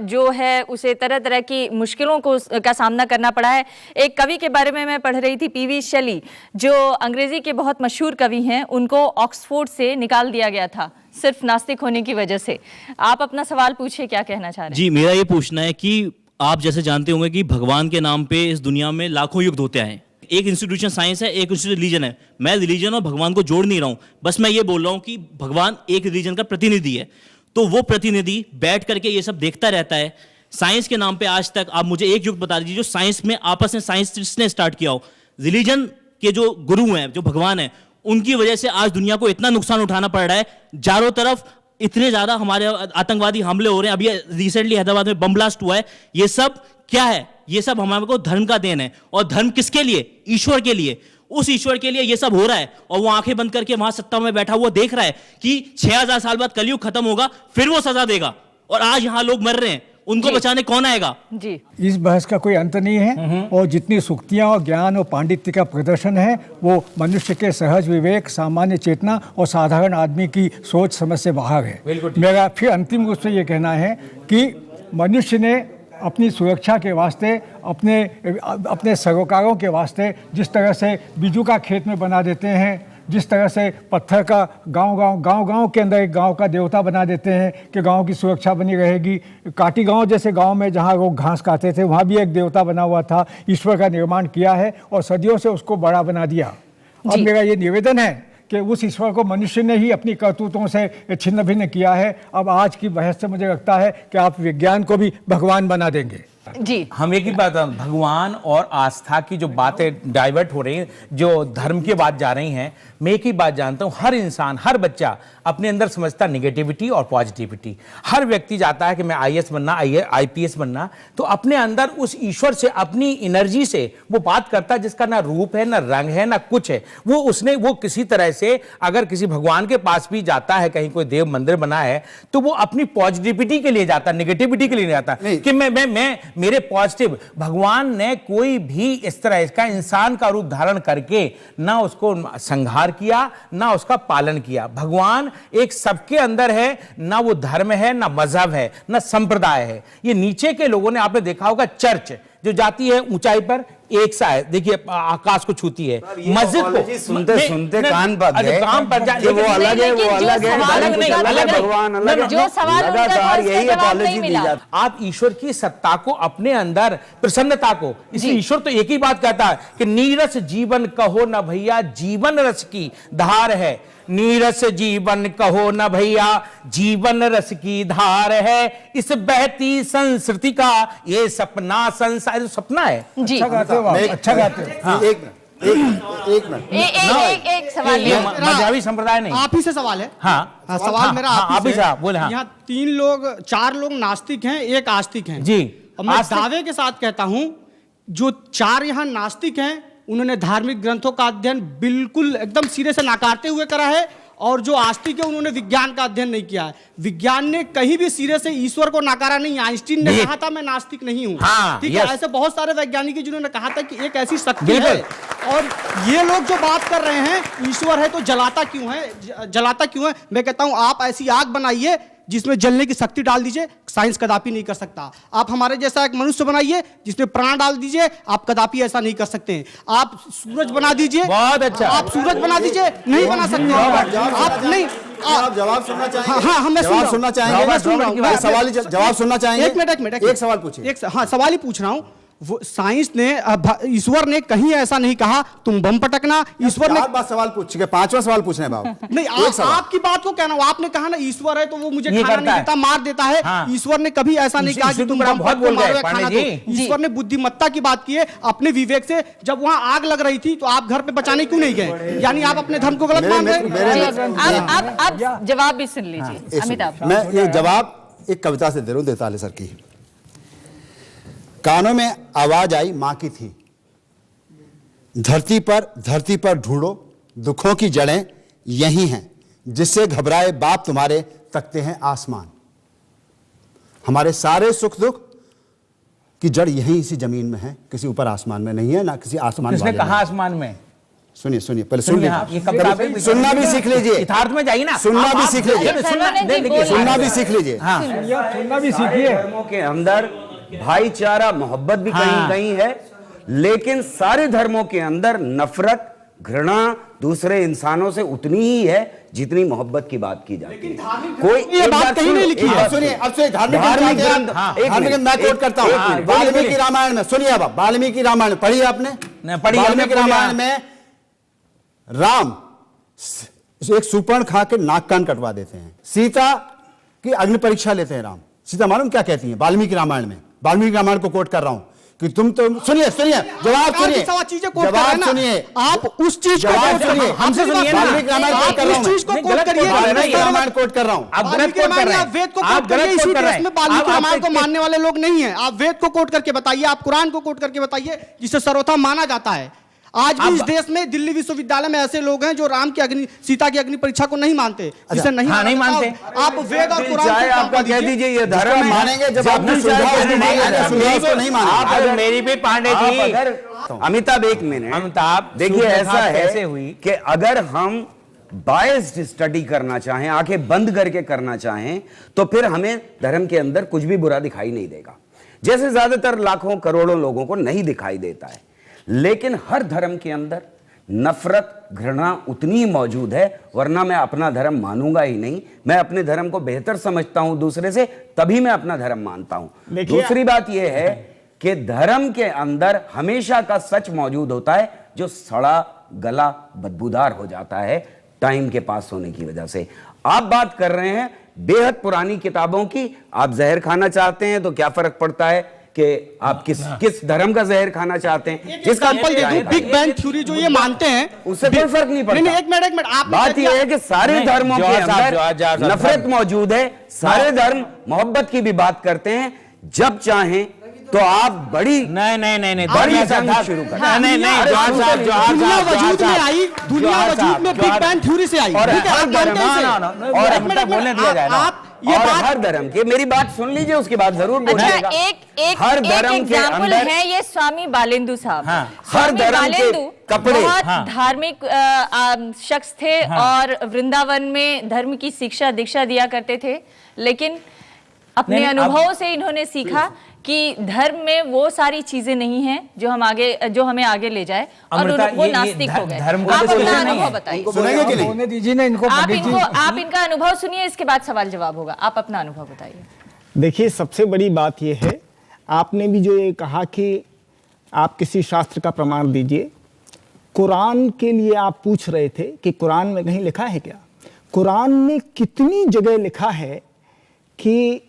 जो है उसे तरह तरह की मुश्किलों का सामना करना पड़ा है. एक कवि के बारे में मैं पढ़ रही थी, पीवी शेली, जो अंग्रेजी के बहुत मशहूर कवि हैं. उनको ऑक्सफोर्ड से निकाल दिया गया था सिर्फ नास्तिक होने की वजह से. आप अपना सवाल पूछिए, क्या कहना चाह रहे हैं? जी, मेरा ये पूछना है कि आप जैसे जानते होंगे कि भगवान के नाम पे इस दुनिया में लाखों युग होते हैं. एक इंस्टीट्यूशन साइंस है, एक इंस्टीट्यूशन रिलीजन है. मैं रिलीजन और भगवान को जोड़ नहीं रहा हूं, बस मैं ये बोल रहा हूं कि भगवान एक रिलीजन का प्रतिनिधि है. तो वो प्रतिनिधि बैठ करके ये सब देखता रहता है. साइंस के नाम पे आज तक आप मुझे एक युग बता दीजिए जो साइंस में आपस में साइंस ने स्टार्ट किया हो. रिलीजन के जो गुरु हैं, जो भगवान हैं, उनकी वजह से आज दुनिया को इतना नुकसान उठाना पड़ रहा है. चारों तरफ इतने ज्यादा हमारे आतंकवादी हमले हो रहे हैं. अभी रिसेंटली हैदराबाद में बम ब्लास्ट हुआ है. ये सब क्या है? ये सब हमारे को धर्म का देन है. और धर्म किसके लिए? ईश्वर के लिए. उस ईश्वर के लिए ये सब हो रहा है, और वो आंखें बंद करके वहां सत्ता में बैठा हुआ देख रहा है कि 6000 साल बाद कलयुग खत्म होगा, फिर वो सजा देगा. और आज यहां लोग मर रहे हैं. उनको बचाने कौन आएगा? जी इस बहस का कोई अंत नहीं है और जितनी सूक्तियाँ और ज्ञान और पांडित्य का प्रदर्शन है वो मनुष्य के सहज विवेक, सामान्य चेतना और साधारण आदमी की सोच समझ से बाहर है। मेरा फिर अंतिम रूप से ये कहना है कि मनुष्य ने अपनी सुरक्षा के वास्ते, अपने सरोकारों के वास्ते जिस तरह से बीजू का खेत में बना देते हैं, जिस तरह से पत्थर का गांव के अंदर एक गांव का देवता बना देते हैं कि गांव की सुरक्षा बनी रहेगी। काटी गांव जैसे गांव में जहां लोग घास खाते थे वहां भी एक देवता बना हुआ था। ईश्वर का निर्माण किया है और सदियों से उसको बड़ा बना दिया। अब मेरा ये निवेदन है कि उस ईश्वर को मनुष्य ने ही अपनी करतूतों से छिन्न भिन्न किया है। अब आज की बहस से मुझे लगता है कि आप विज्ञान को भी भगवान बना देंगे। जी हम एक ही बात, भगवान और आस्था की जो बातें डाइवर्ट हो रही हैं, जो धर्म की बात जा रही हैं, मैं एक ही बात जानता हूं, हर इंसान, हर बच्चा अपने अंदर समझता नेगेटिविटी और पॉजिटिविटी। हर व्यक्ति चाहता है कि मैं आईएएस बनना, आईपीएस बनना, तो अपने अंदर उस ईश्वर से, अपनी एनर्जी से वो बात करता है जिसका ना रूप है, ना रंग है, ना कुछ है। वो किसी तरह से अगर किसी भगवान के पास भी जाता है, कहीं कोई देव मंदिर बना है, तो वो अपनी पॉजिटिविटी के लिए जाता है, नेगेटिविटी के लिए नहीं जाता कि मैं मेरे पॉजिटिव। भगवान ने कोई भी इस तरह इसका इंसान का रूप धारण करके ना उसको संहार किया, ना उसका पालन किया। भगवान एक सबके अंदर है, ना वो धर्म है, ना मजहब है, ना संप्रदाय है। ये नीचे के लोगों ने, आपने देखा होगा, चर्च जो जाती है ऊंचाई पर एक सा है, देखिए आकाश को छूती है, मस्जिद को सुनते सुनते कान पक गए, काम पर कि वो अलग है, वो अलग है, अलग भगवान अलग है, जो सवाल उनका था, लगातार उसका यही जवाब अपॉलॉजी नहीं दी मिला। जाती। आप ईश्वर की सत्ता को, अपने अंदर प्रसन्नता को, इसलिए ईश्वर तो एक ही बात कहता है कि नीरस जीवन कहो न भैया, जीवन रस की धार है। नीरस जीवन कहो न भैया, जीवन रस की धार है। इस बहती संस्कृति का ये सपना संसार, जो सपना है। जी अच्छा गाते हो आप, अच्छा गाते हो। एक मिनट एक सवाल ये मजहबी संप्रदाय नहीं। आप ही से सवाल है। हाँ, सवाल मेरा आप ही से बोले। हाँ, यहाँ 4 लोग नास्तिक हैं, एक आस्तिक हैं जी। और मैं आस्तिक- दावे के साथ कहता हूं, जो 4 यहाँ नास्तिक हैं उन्होंने धार्मिक ग्रंथों का अध्ययन बिल्कुल एकदम सिरे से नाकारते हुए करा है, और जो आस्तिक है उन्होंने विज्ञान का अध्ययन नहीं किया है। विज्ञान ने कहीं भी सिरे से ईश्वर को नकारा नहीं। आइंस्टीन ने कहा था मैं नास्तिक नहीं हूं। हाँ, ठीक है, यस। ऐसे बहुत सारे वैज्ञानिक हैं जिन्होंने कहा था कि एक ऐसी शक्ति है, और ये लोग जो बात कर रहे हैं ईश्वर है तो जलाता क्यों है, जलाता क्यों है। मैं कहता हूं आप ऐसी आग बनाइए जिसमें जलने की शक्ति डाल दीजिए, साइंस कदापि नहीं कर सकता। आप हमारे जैसा एक मनुष्य बनाइए जिसमें प्राण डाल दीजिए, आप कदापि ऐसा नहीं कर सकते। आप सूरज बना दीजिए, बहुत अच्छा। आप सूरज बना दीजिए, नहीं बना सकते आप। नहीं, आप जवाब सुनना चाहेंगे? हाँ, मैं जवाब सुनना चाहेंगे? मैं सुन रहा हूं। सवाल जवाब सुनना चाहेंगे? एक मिनट एक सवाल पूछिए। हाँ, सवाल ही पूछ रहा हूं। वो साइंस ने, ईश्वर ने कहीं ऐसा नहीं कहा तुम बम पटकना। ईश्वर ने 4 बार सवाल पूछ चुके, 5वां सवाल पूछना है बाबू। नहीं, आपकी बात को कहना, आपने कहा ना ईश्वर है तो वो मुझे खाना नहीं देता, मार देता है। हाँ। ईश्वर ने कभी ऐसा नहीं कहा कि तुम बम बहुत बोल मारो गए या खाना पांडे दो। जी। ईश्वर ने बुद्धिमत्ता की बात की है, अपने विवेक से। जब वहां आग लग रही थी तो आप घर पे बचाने क्यों नहीं गए? यानी आप अपने धर्म को गलत मान रहे हैं। आप जवाब भी सुन लीजिए अमिताभ। मैं ये जवाब एक कविता से दे रहा हूं, देताले सर की। कानों में आवाज आई मां की थी, धरती पर ढूंढो दुखों की जड़ें यही हैं, जिससे घबराए बाप तुम्हारे तकते हैं आसमान। हमारे सारे सुख दुख की जड़ यहीं इसी जमीन में है, किसी ऊपर आसमान में नहीं है, ना किसी आसमान किसने वाले कहा में। आसमान में? सुनिए पहले सुन लीजिए। ये कविता भी- सुनना भी सीख लीजिए, यथार्थ में जाइए ना, सुनना भी आप- सीख लीजिए, सरोने जी बोलिए। सुनना भी सीख लीजिए। हाँ, सुनना भी सीखिए। धर्मों के अंदर भाईचारा, मोहब्बत भी कहीं कहीं है, लेकिन सारे धर्मों के अंदर नफरत, घृणा दूसरे इंसानों से उतनी ही है जितनी मोहब्बत की बात की जाती है। कोई ये एक बात बार कहीं सुनो, नहीं लिखी एक है। बार सुनिए, अब से धार्मिक धार्मिक ग्रंथ, ग्रंथ, हाँ, एक धार्मिक मिनट, मैं कोट एक- करता एक हूं मिनट, वाल्मीकि बोलिए। रामायण में। सुनिए अब, वाल्मीकि रामायण पढ़ी आपने? नहीं, पढ़ी हमने, वाल्मीकि बोलिए। रामायण में राम एक सुपर्ण खा के नाक कान कटवा देते हैं, सीता की अग्नि परीक्षा लेते हैं राम। सीता मालूम क्या कहती है वाल्मीकि रामायण में? वाल्मीकि रामायण को कोट कर रहा हूं कि तुम तो सुनिए जवाब सुनिए, चीजें कोट कर रहे जवाब हैं ना। सुनिए, आप उस चीज को जवाब कोट करिए। सुनिए, हमसे सुनिए ना। वाल्मीकि रामायण कोट कर रहा हूं उस चीज को मैं। कोट करिए। वाल्मीकि रामायण कोट कर रहा हूं। आप गलत वाल्मीकि कोट कर रामायण रहे या हैं। वेद को आप कोट करिए। गलत इसी कोट कर रहे देश में हैं। वाल्मीकि आप- रामायण को आप- मानने वाले लोग नहीं हैं। आप वेद को कोट करके बताइए, आप कुरान को कोट करके बताइए, जिसे सर्वथा माना जाता है। आज भी इस देश में दिल्ली विश्वविद्यालय में ऐसे लोग हैं जो राम की अग्नि सीता की अग्नि परीक्षा को नहीं मानते, जिसे नहीं हाँ, नहीं मानते। आप वेद और कुरान चाहे को आपका कह दीजिए ये धर्म है, मानेंगे जब जब आपने भी सुविधा चाहे उसको नहीं मानेंगे, सुविधा उसको नहीं मानेंगे। आप अगर मेरी भी पांडे आप जी अगर अमिताभ एक मिनट अमिताभ, देखिए ऐसा सूर्यप्रकाश है कैसे हुई? कि अगर हम बायस्ड स्टडी करना चाहें, आंखें बंद करके करना चाहें, तो फिर हमें धर्म के अंदर कुछ भी बुरा दिखाई नहीं देगा, जैसे ज्यादातर लाखों करोड़ों लोगों को नहीं दिखाई देता है। लेकिन हर धर्म के अंदर नफरत घृणा उतनी ही मौजूद है, वरना मैं अपना धर्म मानूंगा ही नहीं। मैं अपने धर्म को बेहतर समझता हूं दूसरे से, तभी मैं अपना धर्म मानता हूं। दूसरी बात यह है कि धर्म के अंदर हमेशा का सच मौजूद होता है, जो सड़ा गला बदबूदार हो जाता है टाइम के पास होने की वजह से। आप बात कर रहे हैं बेहद पुरानी किताबों की, आप जहर खाना चाहते हैं तो क्या फर्क पड़ता है कि आप किस धर्म का जहर खाना चाहते हैं। जिसका बिग बैंग थ्योरी जो ये मानते हैं, उससे कोई फर्क नहीं पड़ता। नहीं, एक मिनट आप बात यह है कि सारे धर्मों के अंदर नफरत मौजूद है, सारे धर्म मोहब्बत की भी बात करते हैं। जब चाहें तो आप बड़ी नहीं बड़ी जंग शुरू करें। नहीं जवाहर साहब, दुनिया वजूद में आई, दुनिया वजूद में बिग बैंग थ्योरी से आई। और ठीक है, हर आप धर्म मानते हैं इसे? और एक मिनट, बोलने दिया जाए ना। आप ये और बात हर धर्म के, मेरी बात सुन लीजिए, उसके बाद जरूर अच्छा, बोलिएगा। एक हर धर्म के एग्जाम्पल अंदर है ये स्वामी बालेंदु साहब। हाँ। हर स्वामी धर्म के बालेंदु कपड़े, बहुत हाँ। धार्मिक शख्स थे और वृंदावन में धर्म की शिक्षा दीक्षा दिया करते थे, लेकिन अपने नहीं, अनुभवों से इन्होंने सीखा कि धर्म में वो सारी चीजें नहीं हैं जो हमें आगे ले जाए, और अमृता, वो ये नास्तिक हो गए। धर्म का आप तो अपना solution नहीं अनुभव है। बताइए। सुनेंगे कि नहीं? होने दीजिए ना इनको। आप पंडित जी। इनका अनुभव सुनिए, इसके बाद सवाल जवाब होगा। आप अपना अनुभव बताइए। देखिए, सबसे बड़ी बात यह है, आपने भी जो ये कहा कि आप किसी शास्त्र का प्रमाण दीजिए, कुरान के लिए आप पूछ रहे थे कि कुरान में कहीं लिखा है क्या? कुरान में कितनी जगह लिखा है कि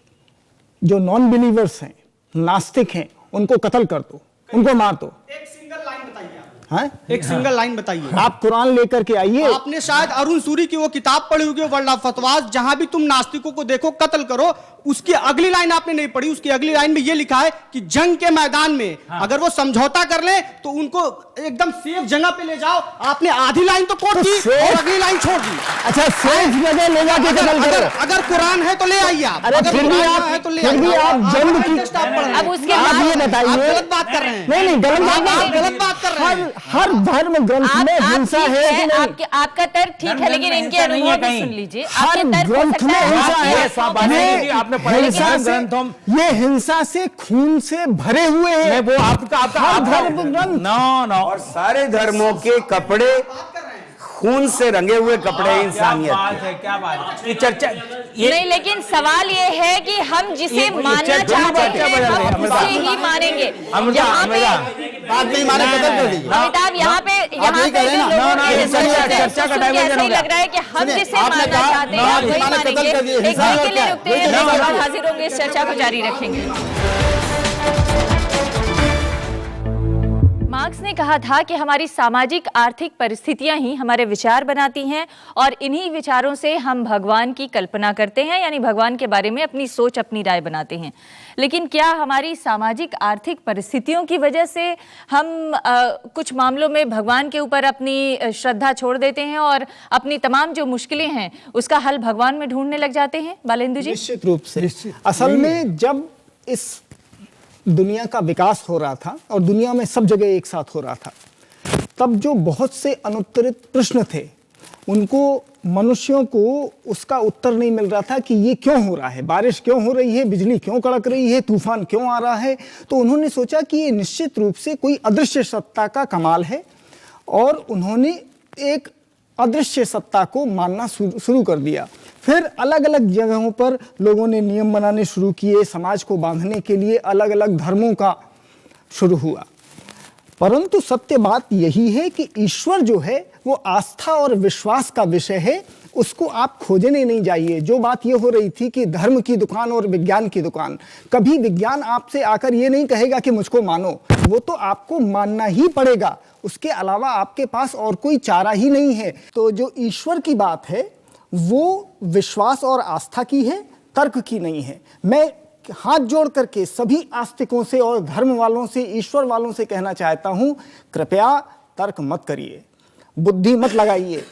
जो नॉन बिलीवर्स हैं, नास्तिक हैं, उनको कत्ल कर दो, उनको मार दो। एक सिंगल लाइन बताइए आप। हाँ? एक सिंगल लाइन बताइए। आप कुरान लेकर के आइए। आपने शायद अरुण सूरी की वो किताब पढ़ी होगी, वर्ल्ड ऑफ फतवास, जहां भी तुम नास्तिकों को देखो कत्ल करो। उसकी अगली लाइन आपने नहीं पढ़ी। उसकी अगली लाइन में ये लिखा है कि जंग के मैदान में अगर वो समझौता कर ले तो उनको एकदम सेफ जगह पे ले जाओ। आपने आधी लाइन तो कोट की और अगली लाइन छोड़ दी। अच्छा, सेफ जगह ले जाके कत्ल करो। अगर कुरान है तो ले आइए आप। अरे अगर फिर भी कुरान आप है तो ले फिर भी आइए। आप जंग की अब उसके आप बाद ये बताइए। आप गलत बात कर रहे हैं। नहीं, गलत बात आप नहीं। गलत बात कर रहे हैं। हर धर्म ग्रंथ में हिंसा ठीक है कि नहीं? आपका तर्क ठीक है, लेकिन इनके हिंसा नहीं है अनुभव भी कहीं। सुन लीजिए। हर आपके तर्क हो ग्रंथ सकता में है हिंसा आपके है। अनुभव बात में- है कि आपने पढ़ा हिंसा है से- ग्रंथों में। ये हिंसा से खून से भरे हुए हैं। नहीं, वो आपका हर धर्म ग्रंथ। नो और सारे धर्मों के कपड़े खून से रंगे हुए कपड़े इंसानियत के। क्या बात है? ये चर्चा नहीं, लेकिन सवाल ये है कि हम जिसे मानना दोनों चाहते बात क्या हैं बदल रही है? हम उसे ही मानेंगे। यहाँ पे बात नहीं माने कत्ल कर दीजिए। अमिताभ, यहाँ पे यही कह रहे हैं ना? जो लोगों ना, के हिंसा रिजल्ट नहीं है, है, चर्चा का सुन के डाइवर्जन ऐसा हो ही गया। लग रहा है कि हम सुनिए, जिसे आपने मानना कहा, चाहते हैं ना, हम वही हिंसा ने कत्ल मानेंगे। कर दिए, एक हिंसा ब्रेक और के लिए क्या? रुकते हैं, वही ब्रेक के जवाब बाद हाजिर होंगे, इस चर्चा को जारी रखेंगे। मार्क्स ने कहा था कि हमारी सामाजिक आर्थिक परिस्थितियां ही हमारे विचार बनाती हैं और इन्हीं विचारों से हम भगवान की कल्पना करते हैं, यानी भगवान के बारे में अपनी सोच अपनी राय बनाते हैं। लेकिन क्या हमारी सामाजिक आर्थिक परिस्थितियों की वजह से हम कुछ मामलों में भगवान के ऊपर अपनी श्रद्धा छोड़ देते हैं और अपनी तमाम जो मुश्किलें हैं उसका हल भगवान में ढूंढने लग जाते हैं? बालेंदु जी। निश्चित रूप से। असल में जब इस दुनिया का विकास हो रहा था और दुनिया में सब जगह एक साथ हो रहा था, तब जो बहुत से अनुत्तरित प्रश्न थे उनको मनुष्यों को उसका उत्तर नहीं मिल रहा था कि ये क्यों हो रहा है, बारिश क्यों हो रही है, बिजली क्यों कड़क रही है, तूफान क्यों आ रहा है। तो उन्होंने सोचा कि ये निश्चित रूप से कोई अदृश्य सत्ता का कमाल है और उन्होंने एक अदृश्य सत्ता को मानना शुरू कर दिया। फिर अलग अलग जगहों पर लोगों ने नियम बनाने शुरू किए, समाज को बांधने के लिए अलग अलग धर्मों का शुरू हुआ। परंतु सत्य बात यही है कि ईश्वर जो है वो आस्था और विश्वास का विषय है, उसको आप खोजने नहीं जाइए। जो बात ये हो रही थी कि धर्म की दुकान और विज्ञान की दुकान, कभी विज्ञान आपसे आकर ये नहीं कहेगा कि मुझको मानो, वो तो आपको मानना ही पड़ेगा, उसके अलावा आपके पास और कोई चारा ही नहीं है। तो जो ईश्वर की बात है वो विश्वास और आस्था की है, तर्क की नहीं है। मैं हाथ जोड़ करके सभी आस्तिकों से और धर्म वालों से, ईश्वर वालों से कहना चाहता हूं, कृपया तर्क मत करिए, बुद्धि मत लगाइए।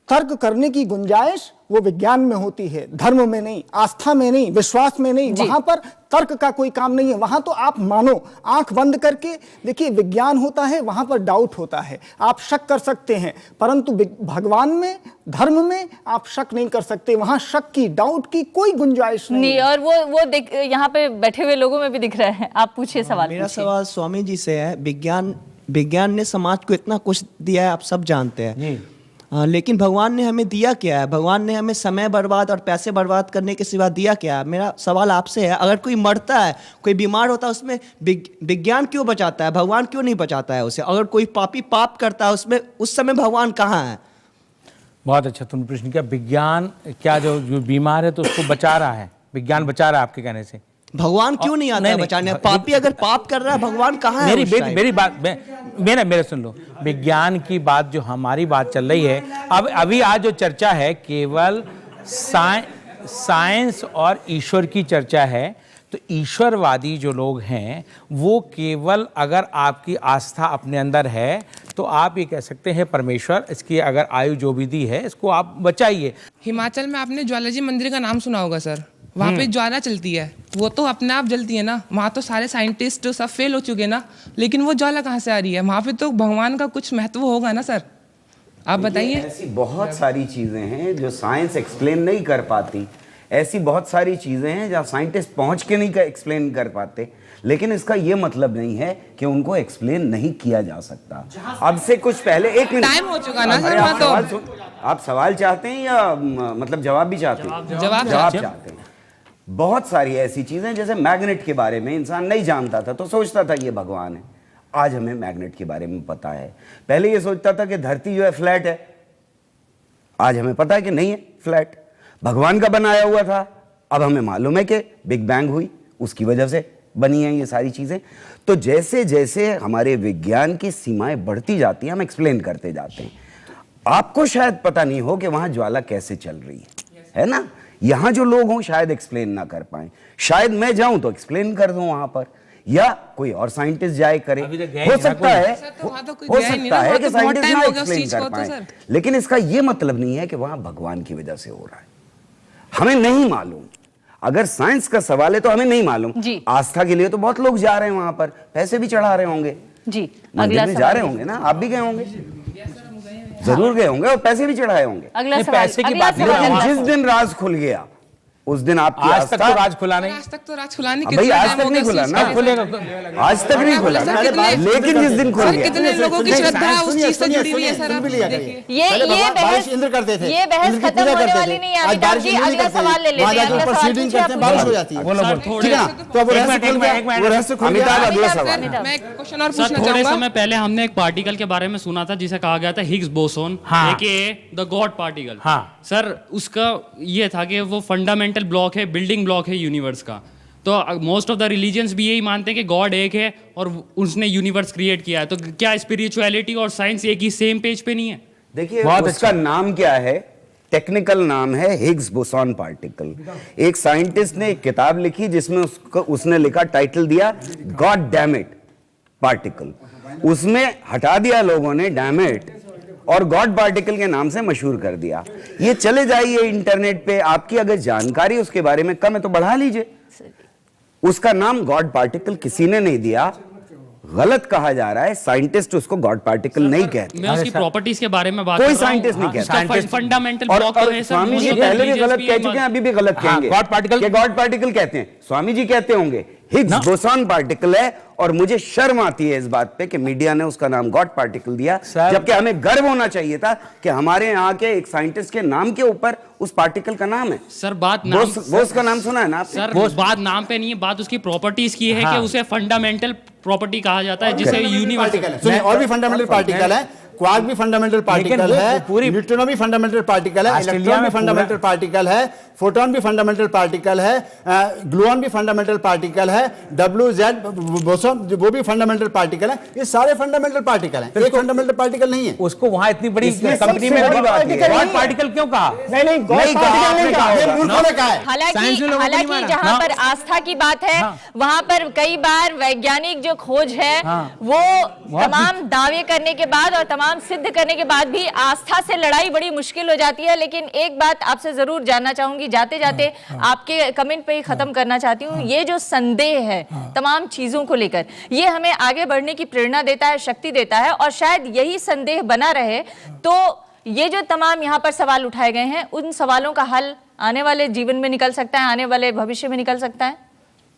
तर्क करने की गुंजाइश वो विज्ञान में होती है, धर्म में नहीं, आस्था में नहीं, विश्वास में नहीं। वहां पर तर्क का कोई काम नहीं है। वहां तो आप मानो, आंख बंद करके देखिए, विज्ञान होता है, वहां पर डाउट होता है, आप शक कर सकते हैं, परंतु भगवान में, धर्म में आप शक नहीं कर सकते। वहां शक की, डाउट की कोई गुंजाइश नहीं है। और वो देख, यहाँ पे बैठे हुए लोगों में भी दिख रहा है। आप पूछिए सवाल। मेरा पूछिए। सवाल स्वामी जी से है। विज्ञान ने समाज को इतना कुछ दिया है, आप सब जानते हैं, लेकिन भगवान ने हमें दिया क्या है? भगवान ने हमें समय बर्बाद और पैसे बर्बाद करने के सिवा दिया क्या है? मेरा सवाल आपसे है, अगर कोई मरता है, कोई बीमार होता है, उसमें विज्ञान क्यों बचाता है? भगवान क्यों नहीं बचाता है उसे? अगर कोई पापी पाप करता है, उसमें उस समय भगवान कहाँ है? बहुत अच्छा तुमने प्रश्न किया। विज्ञान क्या जो बीमार है तो उसको बचा रहा है, विज्ञान बचा रहा है आपके कहने से? भगवान क्यों नहीं आता है बचाने? पापी अगर पाप कर रहा है, भगवान कहाँ है? मेरी बात मेरे सुन लो। विज्ञान की बात जो हमारी बात चल रही है, अब अभी आज जो चर्चा है केवल साइंस और ईश्वर की चर्चा है। तो ईश्वरवादी जो लोग हैं वो केवल, अगर आपकी आस्था अपने अंदर है तो आप ये कह सकते हैं परमेश्वर इसकी अगर आयु जो भी दी है इसको आप बचाइए। हिमाचल में आपने ज्वालाजी मंदिर का नाम सुना होगा सर, वहाँ पे ज्वाला चलती है, वो तो अपने आप जलती है ना, वहाँ तो सारे साइंटिस्ट सब फेल हो चुके ना, लेकिन वो ज्वाला कहाँ से आ रही है? वहाँ पे तो भगवान का कुछ महत्व होगा ना सर, आप बताइए। ऐसी बहुत सारी चीजें हैं जो साइंस एक्सप्लेन नहीं कर पाती, ऐसी बहुत सारी चीजें हैं जहाँ साइंटिस्ट पहुंच के नहीं एक्सप्लेन कर पाते, लेकिन इसका ये मतलब नहीं है कि उनको एक्सप्लेन नहीं किया जा सकता। अब से कुछ पहले, एक मिनट, टाइम हो चुका ना सर, आप सवाल चाहते हैं या मतलब जवाब भी चाहते हैं? जवाब चाहते हैं। बहुत सारी ऐसी चीजें, जैसे मैग्नेट के बारे में इंसान नहीं जानता था तो सोचता था ये भगवान है, आज हमें मैग्नेट के बारे में पता है। पहले ये सोचता था कि धरती जो है फ्लैट है, आज हमें पता है कि नहीं है फ्लैट, भगवान का बनाया हुआ था। अब हमें मालूम है कि बिग बैंग हुई, उसकी वजह से बनी है ये सारी चीजें। तो जैसे जैसे हमारे विज्ञान की सीमाएं बढ़ती जाती हैं, हम एक्सप्लेन करते जाते हैं। आपको शायद पता नहीं हो कि वहां ज्वाला कैसे चल रही है ना? यहां जो लोग हों शायद एक्सप्लेन ना कर पाए, शायद मैं जाऊं तो एक्सप्लेन कर दूं वहां पर, या कोई और साइंटिस्ट जाए करे। हो सकता है कि साइंटिस्ट ना एक्सप्लेन कर पाए, लेकिन इसका यह मतलब नहीं है कि वहां भगवान की वजह से हो रहा है। हमें नहीं मालूम। अगर साइंस का सवाल है तो हमें नहीं मालूम। आस्था के लिए तो बहुत लोग जा रहे हैं वहां पर, पैसे भी चढ़ा रहे होंगे जी, मंदिर में जा रहे होंगे ना, आप भी गए होंगे, जरूर गए होंगे और पैसे भी चढ़ाए होंगे। पैसे की बात लेकिन जिस दिन राज खुल गया उस दिन आपकी आज तक तो राज खुला नहीं। आज तक तो राज खुला नहीं, भाई आज तक नहीं खुला ना, खुलेगा आज तक नहीं खुला, लेकिन जिस दिन खुल गया। कितने लोगों की श्रद्धा उस चीज से जुड़ी हुई है सर, आप देखिए। ये बहस इंद्र करते थे, ये बहस खत्म होने वाली नहीं है। अमिताभ जी अगला सवाल ले लेते हैं, अगला सवाल पूछिए आप। बारिश हो जाती है, ठीक है ना? तो अब रहस्य खुल गया। अगला सवाल मैं एक क्वेश्चन और सर पूछना थोड़े चाहूंगा। समय पहले हमने एक पार्टिकल के बारे में सुना था जिसे कहा गया था Higgs boson, the God particle. Sir उसका ये था कि वो फंडामेंटल ब्लॉक है, बिल्डिंग ब्लॉक है यूनिवर्स का। तो मोस्ट ऑफ द रिलीजन्स भी यही मानते हैं कि गॉड एक है और उसने यूनिवर्स क्रिएट किया है। तो क्या स्पिरिचुअलिटी और साइंस एक ही सेम पेज पे नहीं है? देखिए उसका नाम क्या है, टेक्निकल नाम है हिग्स बोसॉन पार्टिकल। एक साइंटिस्ट ने एक किताब लिखी जिसमें उसने लिखा, टाइटल दिया गॉड डैम इट पार्टिकल। उसमें हटा दिया लोगों ने डैम इट और गॉड पार्टिकल के नाम से मशहूर कर दिया। ये चले जाइए इंटरनेट पे, आपकी अगर जानकारी उसके बारे में कम है तो बढ़ा लीजिए। उसका नाम गॉड पार्टिकल किसी ने नहीं दिया, गलत कहा जा रहा है। साइंटिस्ट उसको गॉड पार्टिकल नहीं कहते। मैं उसकी प्रॉपर्टीज के बारे में बात कोई कर रहा हूं। साइंटिस्ट नहीं कहता। फंडामेंटल और ब्लॉक तो है सर। स्वामी जी पहले भी गलत कह चुके हैं, अभी भी गलत कहेंगे। गॉड पार्टिकल कहते हैं, स्वामी जी कहते होंगे हिग्स बोसॉन पार्टिकल है। और मुझे शर्म आती है इस बात पे कि मीडिया ने उसका नाम गॉड पार्टिकल दिया, जबकि हमें गर्व होना चाहिए था कि हमारे यहाँ के एक साइंटिस्ट के नाम के ऊपर उस पार्टिकल का नाम है। सर बात नाम, बोस का नाम सुना है ना सर? बात नाम पे नहीं है, बात उसकी प्रॉपर्टीज की है कि उसे फंडामेंटल प्रॉपर्टी कहा जाता है जिसे यूनिवर्स। सुनिए, और भी फंडामेंटल पार्टिकल है। क्वार्क भी फंडामेंटल पार्टिकल है, न्यूट्रिनो भी फंडामेंटल पार्टिकल है, इलेक्ट्रॉन भी फंडामेंटल पार्टिकल है, फोटोन भी फंडामेंटल पार्टिकल है, ग्लूऑन भी फंडामेंटल पार्टिकल है, WZ बोसॉन वो भी फंडामेंटल पार्टिकल है। ये सारे फंडामेंटल पार्टिकल हैं, एक फंडामेंटल पार्टिकल नहीं है। उसको वहां इतनी बड़ी कंपनी में गॉड पार्टिकल क्यों कहा? नहीं कहा, ये मूर्खों ने कहा है। हालांकि जहां पर आस्था की बात है वहां पर कई बार वैज्ञानिक जो खोज है वो तमाम दावे करने के बाद और तमाम सिद्ध करने के बाद भी आस्था से लड़ाई बड़ी मुश्किल हो जाती है। लेकिन एक बात आपसे जरूर जानना चाहूंगी, जाते जाते आपके कमेंट पे ही खत्म करना चाहती हूँ, ये जो संदेह है तमाम चीजों को लेकर, ये हमें आगे बढ़ने की प्रेरणा देता है, शक्ति देता है, और शायद यही संदेह बना रहे तो ये जो तमाम यहाँ पर सवाल उठाए गए हैं उन सवालों का हल आने वाले जीवन में निकल सकता है, आने वाले भविष्य में निकल सकता है।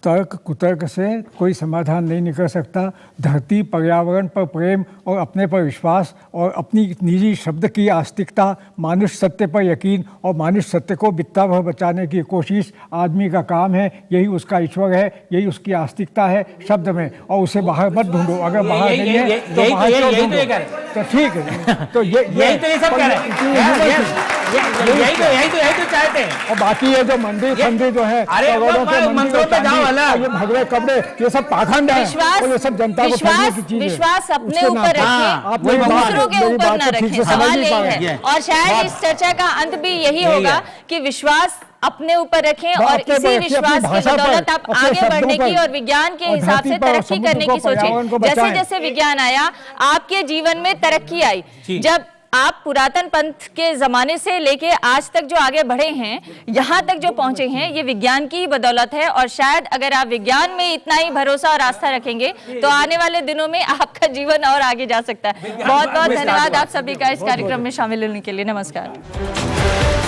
तर्क कुतर्क से कोई समाधान नहीं निकल सकता। धरती, पर्यावरण पर प्रेम और अपने पर विश्वास और अपनी निजी शब्द की आस्तिकता, मानुष सत्य पर यकीन और मानुष सत्य को बित्ता भर बचाने की कोशिश आदमी का काम है। यही उसका ईश्वर है, यही उसकी आस्तिकता है शब्द में, और उसे बाहर मत ढूंढो। अगर बाहर नहीं है तो बाहर क्यों ढूंढो? तो ठीक है, तो यही तो सब कह रहे हैं, यही तो चाहते हैं। और बाकी ये जो मंदिर जो है, ये भगवे कपड़े, ये सब पाखंड है, और ये सब जनता को फंसाने की चीज है। विश्वास अपने ऊपर रखें, दूसरों के ऊपर न रखें, सवाल यही है। और शायद इस चर्चा का अंत भी यही होगा कि विश्वास अपने ऊपर रखें और इसी विश्वास की बदौलत आप आगे बढ़ने की और विज्ञान के हिसाब से तरक्की करने की सोचें। जैसे जैसे विज्ञान आया आपके जीवन में तरक्की आई। जब आप पुरातन पंथ के जमाने से लेके आज तक जो आगे बढ़े हैं, यहाँ तक जो पहुंचे हैं, ये विज्ञान की ही बदौलत है। और शायद अगर आप विज्ञान में इतना ही भरोसा और आस्था रखेंगे तो आने वाले दिनों में आपका जीवन और आगे जा सकता है। बहुत बहुत धन्यवाद आप सभी का इस कार्यक्रम में शामिल होने के लिए। नमस्कार।